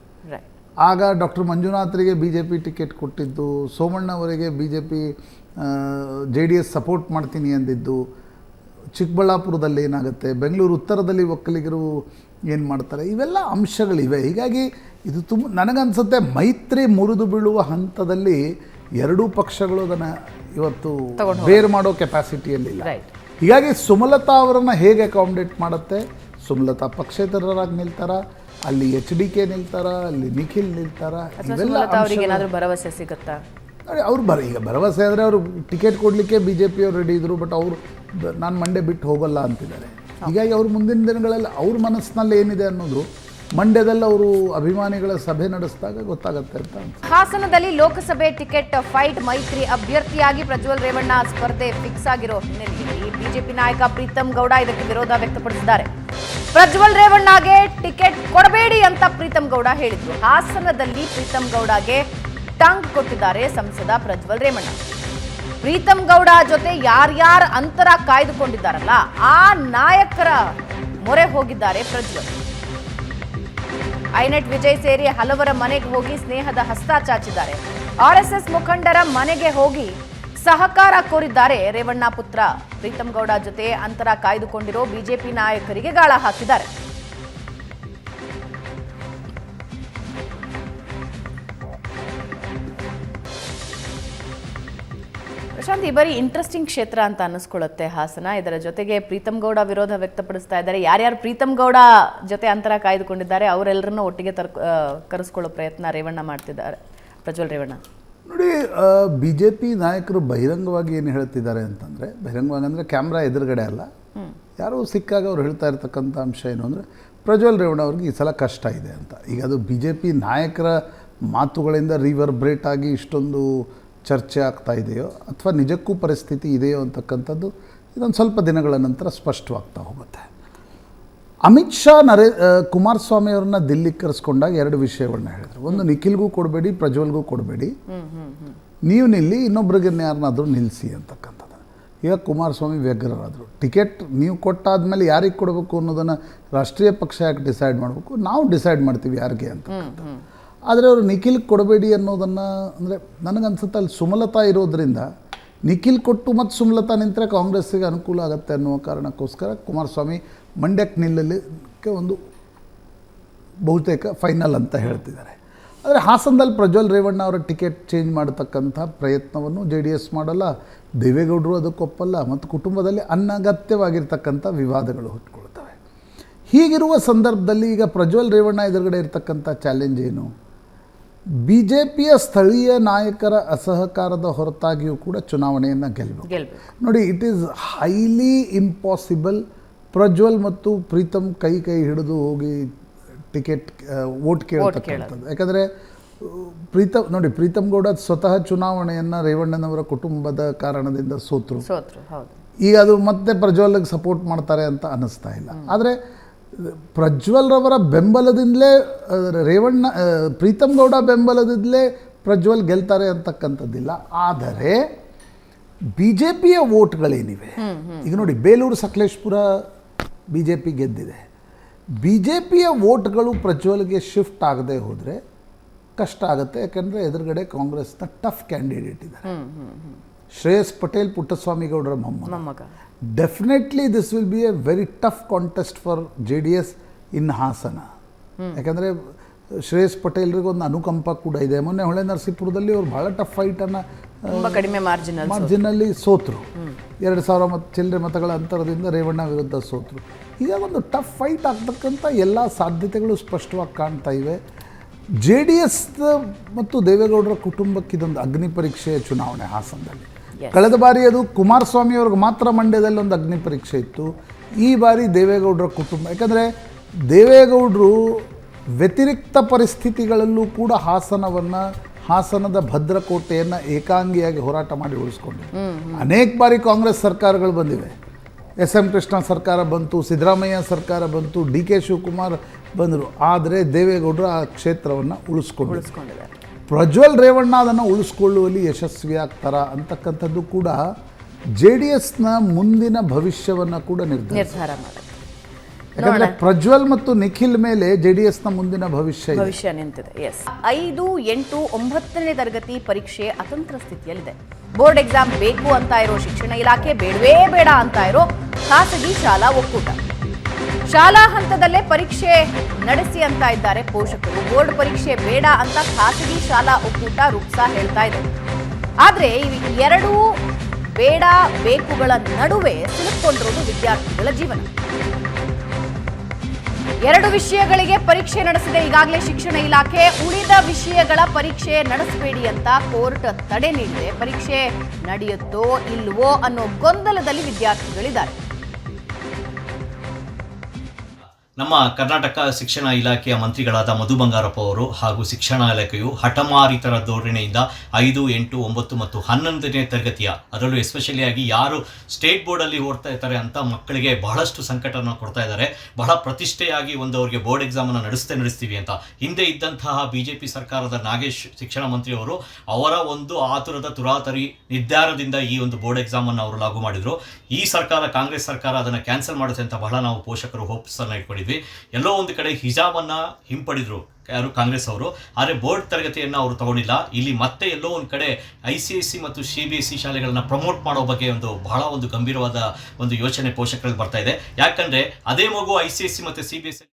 ಆಗ ಡಾಕ್ಟರ್ ಮಂಜುನಾಥರಿಗೆ ಬಿ ಜೆ ಪಿ ಟಿಕೆಟ್ ಕೊಟ್ಟಿದ್ದು, ಸೋಮಣ್ಣ ಅವರಿಗೆ B J P J D S support ಮಾಡ್ತೀನಿ ಅಂದಿದ್ದು, ಚಿಕ್ಕಬಳ್ಳಾಪುರದಲ್ಲಿ ಏನಾಗುತ್ತೆ, ಬೆಂಗಳೂರು ಉತ್ತರದಲ್ಲಿ ಒಕ್ಕಲಿಗರು ಏನು ಮಾಡ್ತಾರೆ, ಇವೆಲ್ಲ ಅಂಶಗಳಿವೆ. ಹೀಗಾಗಿ ಇದು ನನಗನ್ಸುತ್ತೆ ಮೈತ್ರಿ ಮುರಿದು ಬೀಳುವ ಹಂತದಲ್ಲಿ ಎರಡೂ ಪಕ್ಷಗಳು ಅದನ್ನು ಇವತ್ತು ಬೇರ್ ಮಾಡೋ ಕೆಪಾಸಿಟಿಯಲ್ಲಿಲ್ಲ. ಹೀಗಾಗಿ ಸುಮಲತಾ ಅವರನ್ನು ಹೇಗೆ ಅಕಾಮಿಡೇಟ್ ಮಾಡುತ್ತೆ, ಸುಮಲತಾ ಪಕ್ಷೇತರರಾಗಿ ನಿಲ್ತಾರ, ಅಲ್ಲಿ ಎಚ್ ಡಿ ಕೆ ನಿಲ್ತಾರ, ಅಲ್ಲಿ ನಿಖಿಲ್ ನಿಲ್ತಾರ, ಇವೆಲ್ಲ ಭರವಸೆ ಸಿಗುತ್ತಾ ನೋಡಿ. ಅವ್ರು ಈಗ ಭರವಸೆ ಅಂದರೆ ಅವರು ಟಿಕೆಟ್ ಕೊಡಲಿಕ್ಕೆ ಬಿ ಜೆ ಪಿ ಅವ್ರು ರೆಡಿ ಇದ್ರು, ಬಟ್ ಅವರು ನಾನು ಮಂಡ್ಯ ಬಿಟ್ಟು ಹೋಗಲ್ಲ ಅಂತಿದ್ದಾರೆ. ಹೀಗಾಗಿ ಅವರು ಮುಂದಿನ ದಿನಗಳಲ್ಲಿ ಅವ್ರ ಮನಸ್ಸಿನಲ್ಲಿ ಏನಿದೆ ಅನ್ನೋದು ಮಂಡ್ಯದಲ್ಲಿ ಅವರು ಅಭಿಮಾನಿಗಳ ಸಭೆ ನಡೆಸಿದಾಗ ಗೊತ್ತಾಗುತ್ತೆ ಅಂತ. ಹಾಸನದಲ್ಲಿ ಲೋಕಸಭೆ ಟಿಕೆಟ್ ಫೈಟ್ ಮೈತ್ರಿ ಅಭ್ಯರ್ಥಿಯಾಗಿ ಪ್ರಜ್ವಲ್ ರೇವಣ್ಣ ಸ್ಪರ್ಧೆ ಫಿಕ್ಸ್ ಆಗಿರೋ ಹಿನ್ನೆಲೆಯಲ್ಲಿ ಬಿಜೆಪಿ ನಾಯಕ ಪ್ರೀತಮ್ ಗೌಡ ಇದಕ್ಕೆ ವಿರೋಧ ವ್ಯಕ್ತಪಡಿಸಿದ್ದಾರೆ. ಪ್ರಜ್ವಲ್ ರೇವಣ್ಣಗೆ ಟಿಕೆಟ್ ಕೊಡಬೇಡಿ ಅಂತ ಪ್ರೀತಮ್ ಗೌಡ ಹೇಳಿದ್ರು. ಹಾಸನದಲ್ಲಿ ಪ್ರೀತಮ್ ಗೌಡಗೆ ಟಾಂಗ್ ಕೊಟ್ಟಿದ್ದಾರೆ ಸಂಸದ ಪ್ರಜ್ವಲ್ ರೇವಣ್ಣ. ಪ್ರೀತಮ್ ಗೌಡ ಜೊತೆ ಯಾರ್ಯಾರ ಅಂತರ ಕಾಯ್ದುಕೊಂಡಿದ್ದಾರಲ್ಲ ಆ ನಾಯಕರ ಮೊರೆ ಹೋಗಿದ್ದಾರೆ ಪ್ರಜ್ವಲ್. ಐನೆಟ್ ವಿಜಯ್ ಸೇರಿ ಹಲವರ ಮನೆಗೆ ಹೋಗಿ ಸ್ನೇಹದ ಹಸ್ತ ಚಾಚಿದ್ದಾರೆ. ಆರ್ಎಸ್ಎಸ್ ಮುಖಂಡರ ಮನೆಗೆ ಹೋಗಿ ಸಹಕಾರ ಕೋರಿದ್ದಾರೆ ರೇವಣ್ಣ ಪುತ್ರ. ಪ್ರೀತಮ್ ಗೌಡ ಜೊತೆ ಅಂತರ ಕಾಯ್ದುಕೊಂಡಿರೋ ಬಿಜೆಪಿ ನಾಯಕರಿಗೆ ಗಾಳ ಹಾಕಿದ್ದಾರೆ. ಪ್ರಶಾಂತ್, ಈ ಬಾರಿ ಇಂಟ್ರೆಸ್ಟಿಂಗ್ ಕ್ಷೇತ್ರ ಅಂತ ಅನ್ನಿಸ್ಕೊಳ್ಳುತ್ತೆ ಹಾಸನ. ಇದರ ಜೊತೆಗೆ ಪ್ರೀತಮ್ ಗೌಡ ವಿರೋಧ ವ್ಯಕ್ತಪಡಿಸ್ತಾ ಇದ್ದಾರೆ. ಯಾರ್ಯಾರು ಪ್ರೀತಮ್ ಗೌಡ ಜೊತೆ ಅಂತರ ಕಾಯ್ದುಕೊಂಡಿದ್ದಾರೆ ಅವರೆಲ್ಲರನ್ನೂ ಒಟ್ಟಿಗೆ ಕರೆಸ್ಕೊಳ್ಳೋ ಪ್ರಯತ್ನ ರೇವಣ್ಣ ಮಾಡ್ತಿದ್ದಾರೆ, ಪ್ರಜ್ವಲ್ ರೇವಣ್ಣ. ನೋಡಿ, ಬಿ ಜೆ ಪಿ ನಾಯಕರು ಬಹಿರಂಗವಾಗಿ ಏನು ಹೇಳ್ತಿದ್ದಾರೆ ಅಂತಂದರೆ, ಬಹಿರಂಗವಾಗಿ ಅಂದರೆ ಕ್ಯಾಮ್ರಾ ಎದುರುಗಡೆ ಅಲ್ಲ, ಯಾರೋ ಸಿಕ್ಕಾಗ ಅವ್ರು ಹೇಳ್ತಾ ಇರ್ತಕ್ಕಂಥ ಅಂಶ ಏನು ಅಂದರೆ ಪ್ರಜ್ವಲ್ ರೇವಣ್ಣ ಅವ್ರಿಗೆ ಈ ಸಲ ಕಷ್ಟ ಇದೆ ಅಂತ. ಈಗ ಅದು ಬಿ ಜೆ ಪಿ ನಾಯಕರ ಮಾತುಗಳಿಂದ ರಿವರ್ಬ್ರೇಟ್ ಆಗಿ ಇಷ್ಟೊಂದು ಚರ್ಚೆ ಆಗ್ತಾ ಇದೆಯೋ ಅಥವಾ ನಿಜಕ್ಕೂ ಪರಿಸ್ಥಿತಿ ಇದೆಯೋ ಅಂತಕ್ಕಂಥದ್ದು ಇದೊಂದು ಸ್ವಲ್ಪ ದಿನಗಳ ನಂತರ ಸ್ಪಷ್ಟವಾಗ್ತಾ ಹೋಗುತ್ತೆ. ಅಮಿತ್ ಶಾ ಕುಮಾರಸ್ವಾಮಿ ಅವ್ರನ್ನ ದಿಲ್ಲಿಗೆ ಕರೆಸ್ಕೊಂಡಾಗ ಎರಡು ವಿಷಯಗಳನ್ನ ಹೇಳಿದ್ರು. ಒಂದು, ನಿಖಿಲ್ಗೂ ಕೊಡಬೇಡಿ, ಪ್ರಜ್ವಲ್ಗೂ ಕೊಡಬೇಡಿ, ನೀವು ನಿಲ್ಲಿ, ಇನ್ನೊಬ್ರಿಗೆ ಯಾರನ್ನಾದರೂ ನಿಲ್ಲಿಸಿ ಅಂತಕ್ಕಂಥದ್ದು. ಈಗ ಕುಮಾರಸ್ವಾಮಿ ವ್ಯಗ್ರರಾದರು. ಟಿಕೆಟ್ ನೀವು ಕೊಟ್ಟಾದ್ಮೇಲೆ ಯಾರಿಗೆ ಕೊಡಬೇಕು ಅನ್ನೋದನ್ನು ರಾಷ್ಟ್ರೀಯ ಪಕ್ಷ ಯಾಕೆ ಡಿಸೈಡ್ ಮಾಡಬೇಕು, ನಾವು ಡಿಸೈಡ್ ಮಾಡ್ತೀವಿ ಯಾರಿಗೆ ಅಂತಕ್ಕಂಥದ್ದು. ಆದರೆ ಅವರು ನಿಖಿಲ್ ಕೊಡಬೇಡಿ ಅನ್ನೋದನ್ನು ಅಂದರೆ ನನಗನ್ಸುತ್ತೆ ಅಲ್ಲಿ ಸುಮಲತಾ ಇರೋದ್ರಿಂದ ನಿಖಿಲ್ ಕೊಟ್ಟು ಮತ್ತು ಸುಮಲತಾ ನಿಂತರೆ ಕಾಂಗ್ರೆಸ್ಸಿಗೆ ಅನುಕೂಲ ಆಗುತ್ತೆ ಅನ್ನುವ ಕಾರಣಕ್ಕೋಸ್ಕರ ಕುಮಾರಸ್ವಾಮಿ ಮಂಡ್ಯಕ್ಕೆ ನಿಲ್ಲಲಿಕ್ಕೆ ಒಂದು ಬಹುತೇಕ ಫೈನಲ್ ಅಂತ ಹೇಳ್ತಿದ್ದಾರೆ. ಆದರೆ ಹಾಸನದಲ್ಲಿ ಪ್ರಜ್ವಲ್ ರೇವಣ್ಣ ಅವರ ಟಿಕೆಟ್ ಚೇಂಜ್ ಮಾಡತಕ್ಕಂಥ ಪ್ರಯತ್ನವನ್ನು ಜೆ ಡಿ ಎಸ್ ಮಾಡಲ್ಲ, ದೇವೇಗೌಡರು ಅದಕ್ಕೊಪ್ಪಲ್ಲ, ಮತ್ತು ಕುಟುಂಬದಲ್ಲಿ ಅನಗತ್ಯವಾಗಿರ್ತಕ್ಕಂಥ ವಿವಾದಗಳು ಹುಟ್ಟುಕೊಳ್ತವೆ. ಹೀಗಿರುವ ಸಂದರ್ಭದಲ್ಲಿ ಈಗ ಪ್ರಜ್ವಲ್ ರೇವಣ್ಣ ಎದುರುಗಡೆ ಇರತಕ್ಕಂಥ ಚಾಲೆಂಜ್ ಏನು? ಬಿ ಜೆ ಪಿಯ ಸ್ಥಳೀಯ ನಾಯಕರ ಅಸಹಕಾರದ ಹೊರತಾಗಿಯೂ ಕೂಡ ಚುನಾವಣೆಯನ್ನು ಗೆಲ್ಲಬೇಕು. ನೋಡಿ, it is highly impossible Prajwal ಮತ್ತು ಪ್ರೀತಮ್ ಕೈ ಹಿಡಿದು ಹೋಗಿ ಟಿಕೆಟ್ ವೋಟ್ ಕೇಳತಕ್ಕಂಥದ್ದು. ಯಾಕಂದರೆ ಪ್ರೀತಮ್ ಗೌಡ ಸ್ವತಃ ಚುನಾವಣೆಯನ್ನು ರೇವಣ್ಣನವರ ಕುಟುಂಬದ ಕಾರಣದಿಂದ ಸೋತರು. ಈಗ ಅದು ಮತ್ತೆ ಪ್ರಜ್ವಲ್ಗೆ ಸಪೋರ್ಟ್ ಮಾಡ್ತಾರೆ ಅಂತ ಅನ್ನಿಸ್ತಾ ಇಲ್ಲ. ಆದರೆ ಪ್ರಜ್ವಲ್ರವರ ಬೆಂಬಲದಿಂದಲೇ ಪ್ರೀತಮ್ ಗೌಡ ಬೆಂಬಲದಿಂದಲೇ ಪ್ರಜ್ವಲ್ ಗೆಲ್ತಾರೆ ಅಂತಕ್ಕಂಥದ್ದಿಲ್ಲ. ಆದರೆ ಬಿ ಜೆ ಪಿಯ ವೋಟ್ಗಳೇನಿವೆ, ಈಗ ನೋಡಿ Belur Sakleshpur B J P ಗೆದ್ದಿದೆ. ಬಿ ಜೆ ಪಿಯ ವೋಟ್ಗಳು ಪ್ರಜ್ವಲ್ಗೆ ಶಿಫ್ಟ್ ಆಗದೆ ಹೋದರೆ ಕಷ್ಟ ಆಗುತ್ತೆ. ಯಾಕಂದರೆ ಎದುರುಗಡೆ ಕಾಂಗ್ರೆಸ್ನ ಟಫ್ ಕ್ಯಾಂಡಿಡೇಟ್ ಇದ್ದಾರೆ. ಶ್ರೇಯಸ್ ಪಟೇಲ್ ಪುಟ್ಟಸ್ವಾಮಿ ಗೌಡರ ಮೊಮ್ಮಗ. Definitely this will be A very tough contest for JDS ಇನ್ ಹಾಸನ. ಯಾಕಂದರೆ ಶ್ರೇಯಸ್ ಪಟೇಲ್ರಿಗೆ ಒಂದು ಅನುಕಂಪ ಕೂಡ ಇದೆ. ಮೊನ್ನೆ ಹೊಳೆ ನರಸೀಪುರದಲ್ಲಿ ಅವರು ಭಾಳ ಟಫ್ ಫೈಟನ್ನು ಕಡಿಮೆ ಮಾರ್ಜಿನಲ್ಲಿ ಸೋತರು. 2000 ಚಿಲ್ಲರೆ ಮತಗಳ ಅಂತರದಿಂದ ರೇವಣ್ಣ ವಿರುದ್ಧ ಸೋತರು. ಈಗ ಒಂದು ಟಫ್ ಫೈಟ್ ಆಗ್ತಕ್ಕಂಥ ಎಲ್ಲ ಸಾಧ್ಯತೆಗಳು ಸ್ಪಷ್ಟವಾಗಿ ಕಾಣ್ತಾ ಇವೆ. JDS ಮತ್ತು ದೇವೇಗೌಡರ ಕುಟುಂಬಕ್ಕೆ ಇದೊಂದು ಅಗ್ನಿ ಪರೀಕ್ಷೆಯ ಚುನಾವಣೆ ಹಾಸನದಲ್ಲಿ. ಕಳೆದ ಬಾರಿ ಅದು ಕುಮಾರಸ್ವಾಮಿ ಅವ್ರಿಗೆ ಮಾತ್ರ ಮಂಡ್ಯದಲ್ಲಿ ಒಂದು ಅಗ್ನಿ ಪರೀಕ್ಷೆ ಇತ್ತು. ಈ ಬಾರಿ ದೇವೇಗೌಡರ ಕುಟುಂಬ, ಯಾಕಂದರೆ ದೇವೇಗೌಡರು ವ್ಯತಿರಿಕ್ತ ಪರಿಸ್ಥಿತಿಗಳಲ್ಲೂ ಕೂಡ ಹಾಸನದ ಭದ್ರಕೋಟೆಯನ್ನು ಏಕಾಂಗಿಯಾಗಿ ಹೋರಾಟ ಮಾಡಿ ಉಳಿಸ್ಕೊಂಡಿದೆ. ಅನೇಕ ಬಾರಿ ಕಾಂಗ್ರೆಸ್ ಸರ್ಕಾರಗಳು ಬಂದಿವೆ. SM ಕೃಷ್ಣ ಸರ್ಕಾರ ಬಂತು, ಸಿದ್ದರಾಮಯ್ಯ ಸರ್ಕಾರ ಬಂತು, DK ಶಿವಕುಮಾರ್ ಬಂದರು. ಆದರೆ ದೇವೇಗೌಡರು ಆ ಕ್ಷೇತ್ರವನ್ನು ಉಳಿಸ್ಕೊಂಡಿದ್ದಾರೆ. ಪ್ರಜ್ವಲ್ ರೇವಣ್ಣ ಅದನ್ನು ಉಳಿಸ್ಕೊಳ್ಳುವಲ್ಲಿ ಯಶಸ್ವಿಯಾಗ್ತಾರ ಅಂತಕ್ಕಂಥದ್ದು ಕೂಡ JDSನ ಮುಂದಿನ ಭವಿಷ್ಯವನ್ನು ಕೂಡ ನಿರ್ಧಾರ ಮಾಡುತ್ತೆ. ಯಾಕಂದರೆ ಪ್ರಜ್ವಲ್ ಮತ್ತು ನಿಖಿಲ್ ಮೇಲೆ JDSನ ಮುಂದಿನ ಭವಿಷ್ಯ ನಿಂತಿದೆ. 5, 8, 9ನೇ ತರಗತಿ ಪರೀಕ್ಷೆ ಅತಂತ್ರ ಸ್ಥಿತಿಯಲ್ಲಿದೆ. ಬೋರ್ಡ್ ಎಕ್ಸಾಮ್ ಬೇಕು ಅಂತ ಇರೋ ಶಿಕ್ಷಣ ಇಲಾಖೆ ಬೇಡವೇ ಬೇಡ ಅಂತ ಇರೋ ಖಾಸಗಿ ಶಾಲಾ ಒಕ್ಕೂಟ. ಶಾಲಾ ಹಂತದಲ್ಲೇ ಪರೀಕ್ಷೆ ನಡೆಸಿ ಅಂತ ಇದ್ದಾರೆ ಪೋಷಕರು. ಬೋರ್ಡ್ ಪರೀಕ್ಷೆ ಬೇಡ ಅಂತ ಖಾಸಗಿ ಶಾಲಾ ಒಕ್ಕೂಟ ರುಕ್ಸಾ ಹೇಳ್ತಾ ಇದೆ. ಆದರೆ ಎರಡೂ ಬೇಡ ಬೇಕುಗಳ ನಡುವೆ ಸಿಲುಕೊಂಡಿರೋದು ವಿದ್ಯಾರ್ಥಿಗಳ ಜೀವನ. 2 ವಿಷಯಗಳಿಗೆ ಪರೀಕ್ಷೆ ನಡೆಸಿದೆ ಈಗಾಗಲೇ ಶಿಕ್ಷಣ ಇಲಾಖೆ. ಉಳಿದ ವಿಷಯಗಳ ಪರೀಕ್ಷೆ ನಡೆಸಬೇಡಿ ಅಂತ ಕೋರ್ಟ್ ತಡೆ ನೀಡಿದೆ. ಪರೀಕ್ಷೆ ನಡೆಯುತ್ತೋ ಇಲ್ವೋ ಅನ್ನೋ ಗೊಂದಲದಲ್ಲಿ ವಿದ್ಯಾರ್ಥಿಗಳಿದ್ದಾರೆ. ನಮ್ಮ ಕರ್ನಾಟಕ ಶಿಕ್ಷಣ ಇಲಾಖೆಯ ಮಂತ್ರಿಗಳಾದ ಮಧು ಬಂಗಾರಪ್ಪ ಅವರು ಹಾಗೂ ಶಿಕ್ಷಣ ಇಲಾಖೆಯು ಹಠಮಾರಿತರ ಧೋರಣೆಯಿಂದ 5, 8, 9 ಮತ್ತು 11ನೇ ತರಗತಿಯ, ಅದರಲ್ಲೂ ಎಸ್ಪೆಷಲಿ ಆಗಿ ಯಾರು ಸ್ಟೇಟ್ ಬೋರ್ಡಲ್ಲಿ ಓದ್ತಾ ಇರ್ತಾರೆ ಅಂತ ಮಕ್ಕಳಿಗೆ ಬಹಳಷ್ಟು ಸಂಕಟವನ್ನು ಕೊಡ್ತಾ ಇದ್ದಾರೆ. ಬಹಳ ಪ್ರತಿಷ್ಠೆಯಾಗಿ ಅವರಿಗೆ ಬೋರ್ಡ್ ಎಕ್ಸಾಮನ್ನು ನಡೆಸ್ತೀವಿ ಅಂತ ಹಿಂದೆ ಇದ್ದಂತಹ BJP ಸರ್ಕಾರದ ನಾಗೇಶ್ ಶಿಕ್ಷಣ ಮಂತ್ರಿಯವರು ಅವರ ಒಂದು ಆತುರದ ತುರಾತರಿ ನಿರ್ಧಾರದಿಂದ ಈ ಒಂದು ಬೋರ್ಡ್ ಎಕ್ಸಾಮನ್ನು ಅವರು ಲಾಗು ಮಾಡಿದರು. ಈ ಸರ್ಕಾರ, ಕಾಂಗ್ರೆಸ್ ಸರ್ಕಾರ ಅದನ್ನು ಕ್ಯಾನ್ಸಲ್ ಮಾಡುತ್ತೆ ಅಂತ ಬಹಳ ನಾವು ಪೋಷಕರು ಹೋಪ್ಸನ್ನು ಇಟ್ಕೊಂಡಿದ್ವಿ. ಎಲ್ಲೋ ಒಂದು ಕಡೆ ಹಿಜಾಬನ್ನು ಹಿಂಪಡೆದ್ರು ಯಾರು ಕಾಂಗ್ರೆಸ್ ಅವರು. ಆದರೆ ಬೋರ್ಡ್ ತರಗತಿಯನ್ನು ಅವರು ತಗೊಂಡಿಲ್ಲ. ಇಲ್ಲಿ ಮತ್ತೆ ಎಲ್ಲೋ ಒಂದು ಕಡೆ ICSE ಮತ್ತು CBSE ಶಾಲೆಗಳನ್ನ ಪ್ರಮೋಟ್ ಮಾಡೋ ಬಗ್ಗೆ ಬಹಳ ಒಂದು ಗಂಭೀರವಾದ ಒಂದು ಯೋಚನೆ ಪೋಷಕರಲ್ಲಿ ಬರ್ತಾ ಇದೆ. ಯಾಕಂದ್ರೆ ಅದೇ ಮಗು ICSE ಮತ್ತು CBSE.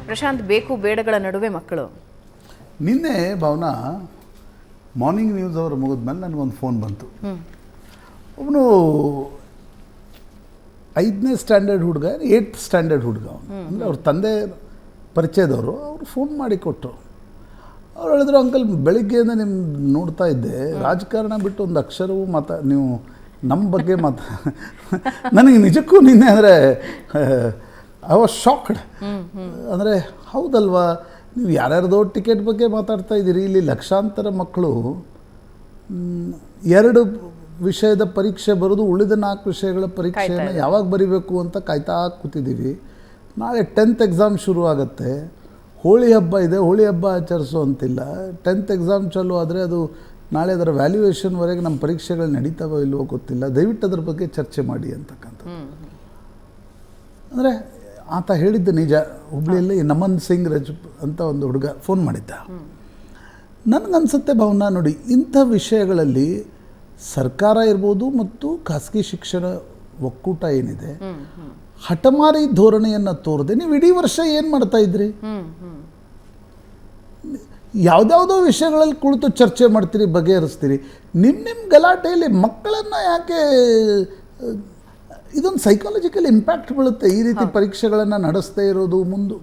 ಪ್ರಶಾಂತ್, ಬೇಕು ಬೇಡಗಳ ನಡುವೆ ಮಕ್ಕಳು. ನಿನ್ನೆ ಭಾವನಾ ಮಾರ್ನಿಂಗ್ ನ್ಯೂಸ್ ಅವರು ಮುಗಿದ್ಮೇಲೆ ನನಗೊಂದು ಫೋನ್ ಬಂತು. ಅವನು 5ನೇ ಸ್ಟ್ಯಾಂಡರ್ಡ್ ಹುಡುಗ, 8th ಸ್ಟ್ಯಾಂಡರ್ಡ್ ಹುಡುಗ. ಅಂದರೆ ಅವ್ರ ತಂದೆ ಪರಿಚಯದವರು. ಅವರು ಫೋನ್ ಮಾಡಿ ಕೊಟ್ಟರು. ಅವ್ರು ಹೇಳಿದ್ರು, ಅಂಕಲ್ ಬೆಳಿಗ್ಗೆಯಿಂದ ನೋಡ್ತಾ ಇದ್ದೆ, ರಾಜಕಾರಣ ಬಿಟ್ಟು ಒಂದು ಅಕ್ಷರವೂ ನೀವು ನಮ್ಮ ಬಗ್ಗೆ ನನಗೆ ನಿಜಕ್ಕೂ ನಿನ್ನೆ ಅಂದರೆ ಐ ವಾಸ್ ಶಾಕ್ಡ್. ಅಂದರೆ ಹೌದಲ್ವಾ, ನೀವು ಯಾರ್ಯಾರ್ದೋ ಟಿಕೆಟ್ ಬಗ್ಗೆ ಮಾತಾಡ್ತಾ ಇದ್ದೀರಿ. ಇಲ್ಲಿ ಲಕ್ಷಾಂತರ ಮಕ್ಕಳು 2 ವಿಷಯದ ಪರೀಕ್ಷೆ ಬರೋದು, ಉಳಿದ 4 ವಿಷಯಗಳ ಪರೀಕ್ಷೆಯನ್ನು ಯಾವಾಗ ಬರೀಬೇಕು ಅಂತ ಕಾಯ್ತಾ ಕೂತಿದ್ದೀವಿ. ನಾಳೆ 10th ಎಕ್ಸಾಮ್ ಶುರು ಆಗುತ್ತೆ. ಹೋಳಿ ಹಬ್ಬ ಇದೆ, ಹೋಳಿ ಹಬ್ಬ ಆಚರಿಸೋ ಅಂತಿಲ್ಲ. 10th ಎಕ್ಸಾಮ್ ಚಾಲು ಆದರೆ ಅದು ನಾಳೆ ಅದರ ವ್ಯಾಲ್ಯೂಯೇಷನ್ವರೆಗೆ ನಮ್ಮ ಪರೀಕ್ಷೆಗಳು ನಡೀತಾವೋ ಇಲ್ವೋ ಗೊತ್ತಿಲ್ಲ. ದಯವಿಟ್ಟು ಅದ್ರ ಬಗ್ಗೆ ಚರ್ಚೆ ಮಾಡಿ ಅಂತಕ್ಕಂಥದ್ದು. ಅಂದರೆ ಆತ ಹೇಳಿದ್ದು ನಿಜ. ಹುಬ್ಳಿಯಲ್ಲಿ ನಮನ್ ಸಿಂಗ್ ರಜ್ ಅಂತ ಒಂದು ಹುಡುಗ ಫೋನ್ ಮಾಡಿದ್ದ. ನನಗನ್ಸುತ್ತೆ ಭಾವನಾ, ನೋಡಿ, ಇಂಥ ವಿಷಯಗಳಲ್ಲಿ ಸರ್ಕಾರ ಇರ್ಬೋದು ಮತ್ತು ಖಾಸಗಿ ಶಿಕ್ಷಣ ಒಕ್ಕೂಟ ಏನಿದೆ, ಹಠಮಾರಿ ಧೋರಣೆಯನ್ನು ತೋರದೆ ನೀವು ಇಡೀ ವರ್ಷ ಏನು ಮಾಡ್ತಾ ಇದ್ರಿ? ಯಾವುದ್ಯಾವುದೋ ವಿಷಯಗಳಲ್ಲಿ ಕುಳಿತು ಚರ್ಚೆ ಮಾಡ್ತೀರಿ, ಬಗೆಹರಿಸ್ತೀರಿ. ನಿಮ್ಮ ಗಲಾಟೆಯಲ್ಲಿ ಮಕ್ಕಳನ್ನು ಯಾಕೆ? ಇದೊಂದು ಸೈಕಾಲಜಿಕಲ್ ಇಂಪ್ಯಾಕ್ಟ್ ಬೀಳುತ್ತೆ ಈ ರೀತಿ ಪರೀಕ್ಷೆಗಳನ್ನು ನಡೆಸ್ತಾ ಇರೋದು,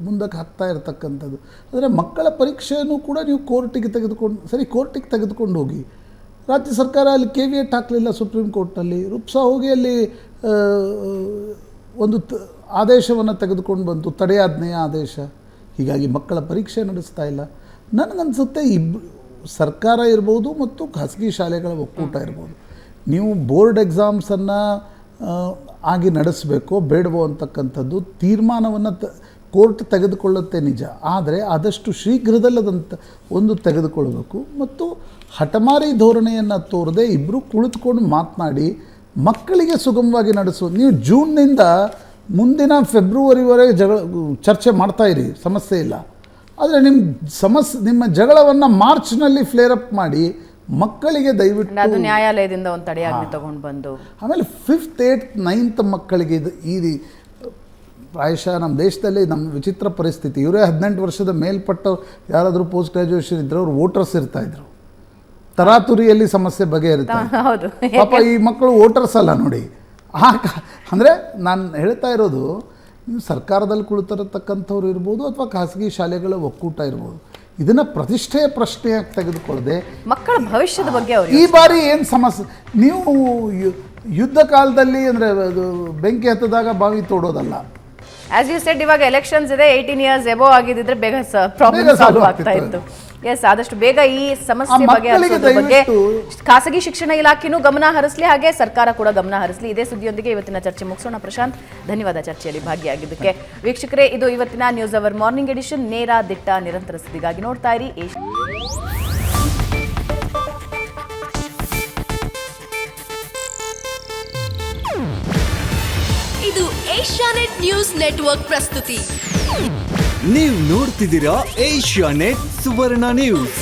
ಮುಂದಕ್ಕೆ ಹಾಕ್ತಾ ಇರ್ತಕ್ಕಂಥದ್ದು. ಅಂದರೆ ಮಕ್ಕಳ ಪರೀಕ್ಷೆಯನ್ನು ಕೂಡ ನೀವು ಕೋರ್ಟಿಗೆ ತೆಗೆದುಕೊಂಡು ಹೋಗಿ. ರಾಜ್ಯ ಸರ್ಕಾರ ಅಲ್ಲಿ KVET ಹಾಕಲಿಲ್ಲ ಸುಪ್ರೀಂ ಕೋರ್ಟ್ನಲ್ಲಿ. ರುಪ್ಸಾ ಹೋಗಿ ಅಲ್ಲಿ ಒಂದು ಆದೇಶವನ್ನು ತೆಗೆದುಕೊಂಡು ಬಂತು, ತಡೆಯಾಜ್ಞೆಯ ಆದೇಶ. ಹೀಗಾಗಿ ಮಕ್ಕಳ ಪರೀಕ್ಷೆ ನಡೆಸ್ತಾ ಇಲ್ಲ. ನನಗನ್ಸುತ್ತೆ ಸರ್ಕಾರ ಇರ್ಬೋದು ಮತ್ತು ಖಾಸಗಿ ಶಾಲೆಗಳ ಒಕ್ಕೂಟ ಇರ್ಬೋದು, ನೀವು ಬೋರ್ಡ್ ಎಕ್ಸಾಮ್ಸನ್ನು ಆಗಿ ನಡೆಸಬೇಕೋ ಬೇಡವೋ ಅಂತಕ್ಕಂಥದ್ದು ತೀರ್ಮಾನವನ್ನು ಕೋರ್ಟ್ ತೆಗೆದುಕೊಳ್ಳುತ್ತೆ ನಿಜ, ಆದರೆ ಆದಷ್ಟು ಶೀಘ್ರದಲ್ಲಿ ಒಂದು ತೆಗೆದುಕೊಳ್ಬೇಕು ಮತ್ತು ಹಠಮಾರಿ ಧೋರಣೆಯನ್ನು ತೋರದೆ ಇಬ್ಬರು ಕುಳಿತುಕೊಂಡು ಮಾತನಾಡಿ ಮಕ್ಕಳಿಗೆ ಸುಗಮವಾಗಿ ನಡೆಸೋದು. ನೀವು ಜೂನ್ನಿಂದ ಮುಂದಿನ ಫೆಬ್ರವರಿವರೆಗೆ ಚರ್ಚೆ ಮಾಡ್ತಾಯಿರಿ, ಸಮಸ್ಯೆ ಇಲ್ಲ. ಆದರೆ ನಿಮ್ಮ ಜಗಳವನ್ನು ಮಾರ್ಚ್ನಲ್ಲಿ ಫ್ಲೇರಪ್ ಮಾಡಿ ಮಕ್ಕಳಿಗೆ ದಯವಿಟ್ಟು ಅದು ನ್ಯಾಯಾಲಯದಿಂದ ಒಂದು ತಡೆಯಾಜ್ಞೆ ತಗೊಂಡು ಬಂದು ಆಮೇಲೆ 5th 8th 9th ಮಕ್ಕಳಿಗೆ ಇದು ಪ್ರಾಯಶಃ ನಮ್ಮ ದೇಶದಲ್ಲಿ ನಮ್ಮ ವಿಚಿತ್ರ ಪರಿಸ್ಥಿತಿ. ಇವರೇ 18 ವರ್ಷದ ಮೇಲ್ಪಟ್ಟ ಯಾರಾದರೂ ಪೋಸ್ಟ್ ಗ್ರ್ಯಾಜುಯೇಷನ್ ಇದ್ದರೆ ಅವ್ರು ವೋಟರ್ಸ್ ಇರ್ತಾಯಿದ್ರು, ತರಾತುರಿಯಲ್ಲಿ ಸಮಸ್ಯೆ ಬಗೆಹರಿತಾ. ಹೌದು, ಪಾಪ ಈ ಮಕ್ಕಳು ವೋಟರ್ಸ್ ಅಲ್ಲ ನೋಡಿ. ಅಂದರೆ ನಾನು ಹೇಳ್ತಾ ಇರೋದು, ನೀವು ಸರ್ಕಾರದಲ್ಲಿ ಕುಳಿತಿರತಕ್ಕಂಥವ್ರು ಇರ್ಬೋದು ಅಥವಾ ಖಾಸಗಿ ಶಾಲೆಗಳ ಒಕ್ಕೂಟ ಇರ್ಬೋದು, ಇದನ್ನು ಪ್ರತಿಷ್ಠೆಯ ಪ್ರಶ್ನೆಯಾಗಿ ತೆಗೆದುಕೊಳ್ಳದೆ ಮಕ್ಕಳ ಭವಿಷ್ಯದ ಬಗ್ಗೆ ಅವರು ಈ ಬಾರಿ ಏನು ಸಮಸ್ಯೆ, ನೀವು ಯುದ್ಧ ಕಾಲದಲ್ಲಿ ಅಂದರೆ ಬೆಂಕಿ ಹತ್ತದಾಗ ಬಾವಿ ತೋಡೋದಲ್ಲ. ಆಸ್ ಯು ಸೆಡ್, ಇವಾಗ ಎಲೆಕ್ಷನ್ಸ್ ಇದೆ, 18 years ಎಬೋ ಆಗಿದ್ದಿದ್ರೆ ಬೇಗ ಪ್ರಾಬ್ಲಮ್ ಸಾಲ್ವ್ ಆಗ್ತಾ ಇತ್ತು. ಎಸ್, ಆದಷ್ಟು ಬೇಗ ಈ ಸಮಸ್ಯೆ ಬಗೆಹರಿಸೋದ್ರ ಬಗ್ಗೆ ಖಾಸಗಿ ಶಿಕ್ಷಣ ಇಲಾಖೆನೂ ಗಮನ ಹರಿಸಲಿ, ಹಾಗೆ ಸರ್ಕಾರ ಕೂಡ ಗಮನ ಹರಿಸಲಿ. ಇದೇ ಸುದ್ದಿಯೊಂದಿಗೆ ಇವತ್ತಿನ ಚರ್ಚೆ ಮುಗಿಸೋಣ. ಪ್ರಶಾಂತ್, ಧನ್ಯವಾದ ಚರ್ಚೆಯಲ್ಲಿ ಭಾಗಿಯಾಗಿದ್ದಕ್ಕೆ. ವೀಕ್ಷಕರೇ, ಇದು ಇವತ್ತಿನ ನ್ಯೂಸ್ ಅವರ್ ಮಾರ್ನಿಂಗ್ ಎಡಿಷನ್. ನೇರ ದಿಟ್ಟ ನಿರಂತರ ಸುದ್ದಿಗಾಗಿ ನೋಡ್ತಾ ಇರಿ ಇದು ಏಷ್ಯಾನೆಟ್ ನ್ಯೂಸ್ ನೆಟ್ವರ್ಕ್ ಪ್ರಸ್ತುತಿ. ನೀವು ನೋಡ್ತಿದ್ದೀರಾ ಏಷ್ಯಾನೆಟ್ ಸುವರ್ಣ ನ್ಯೂಸ್.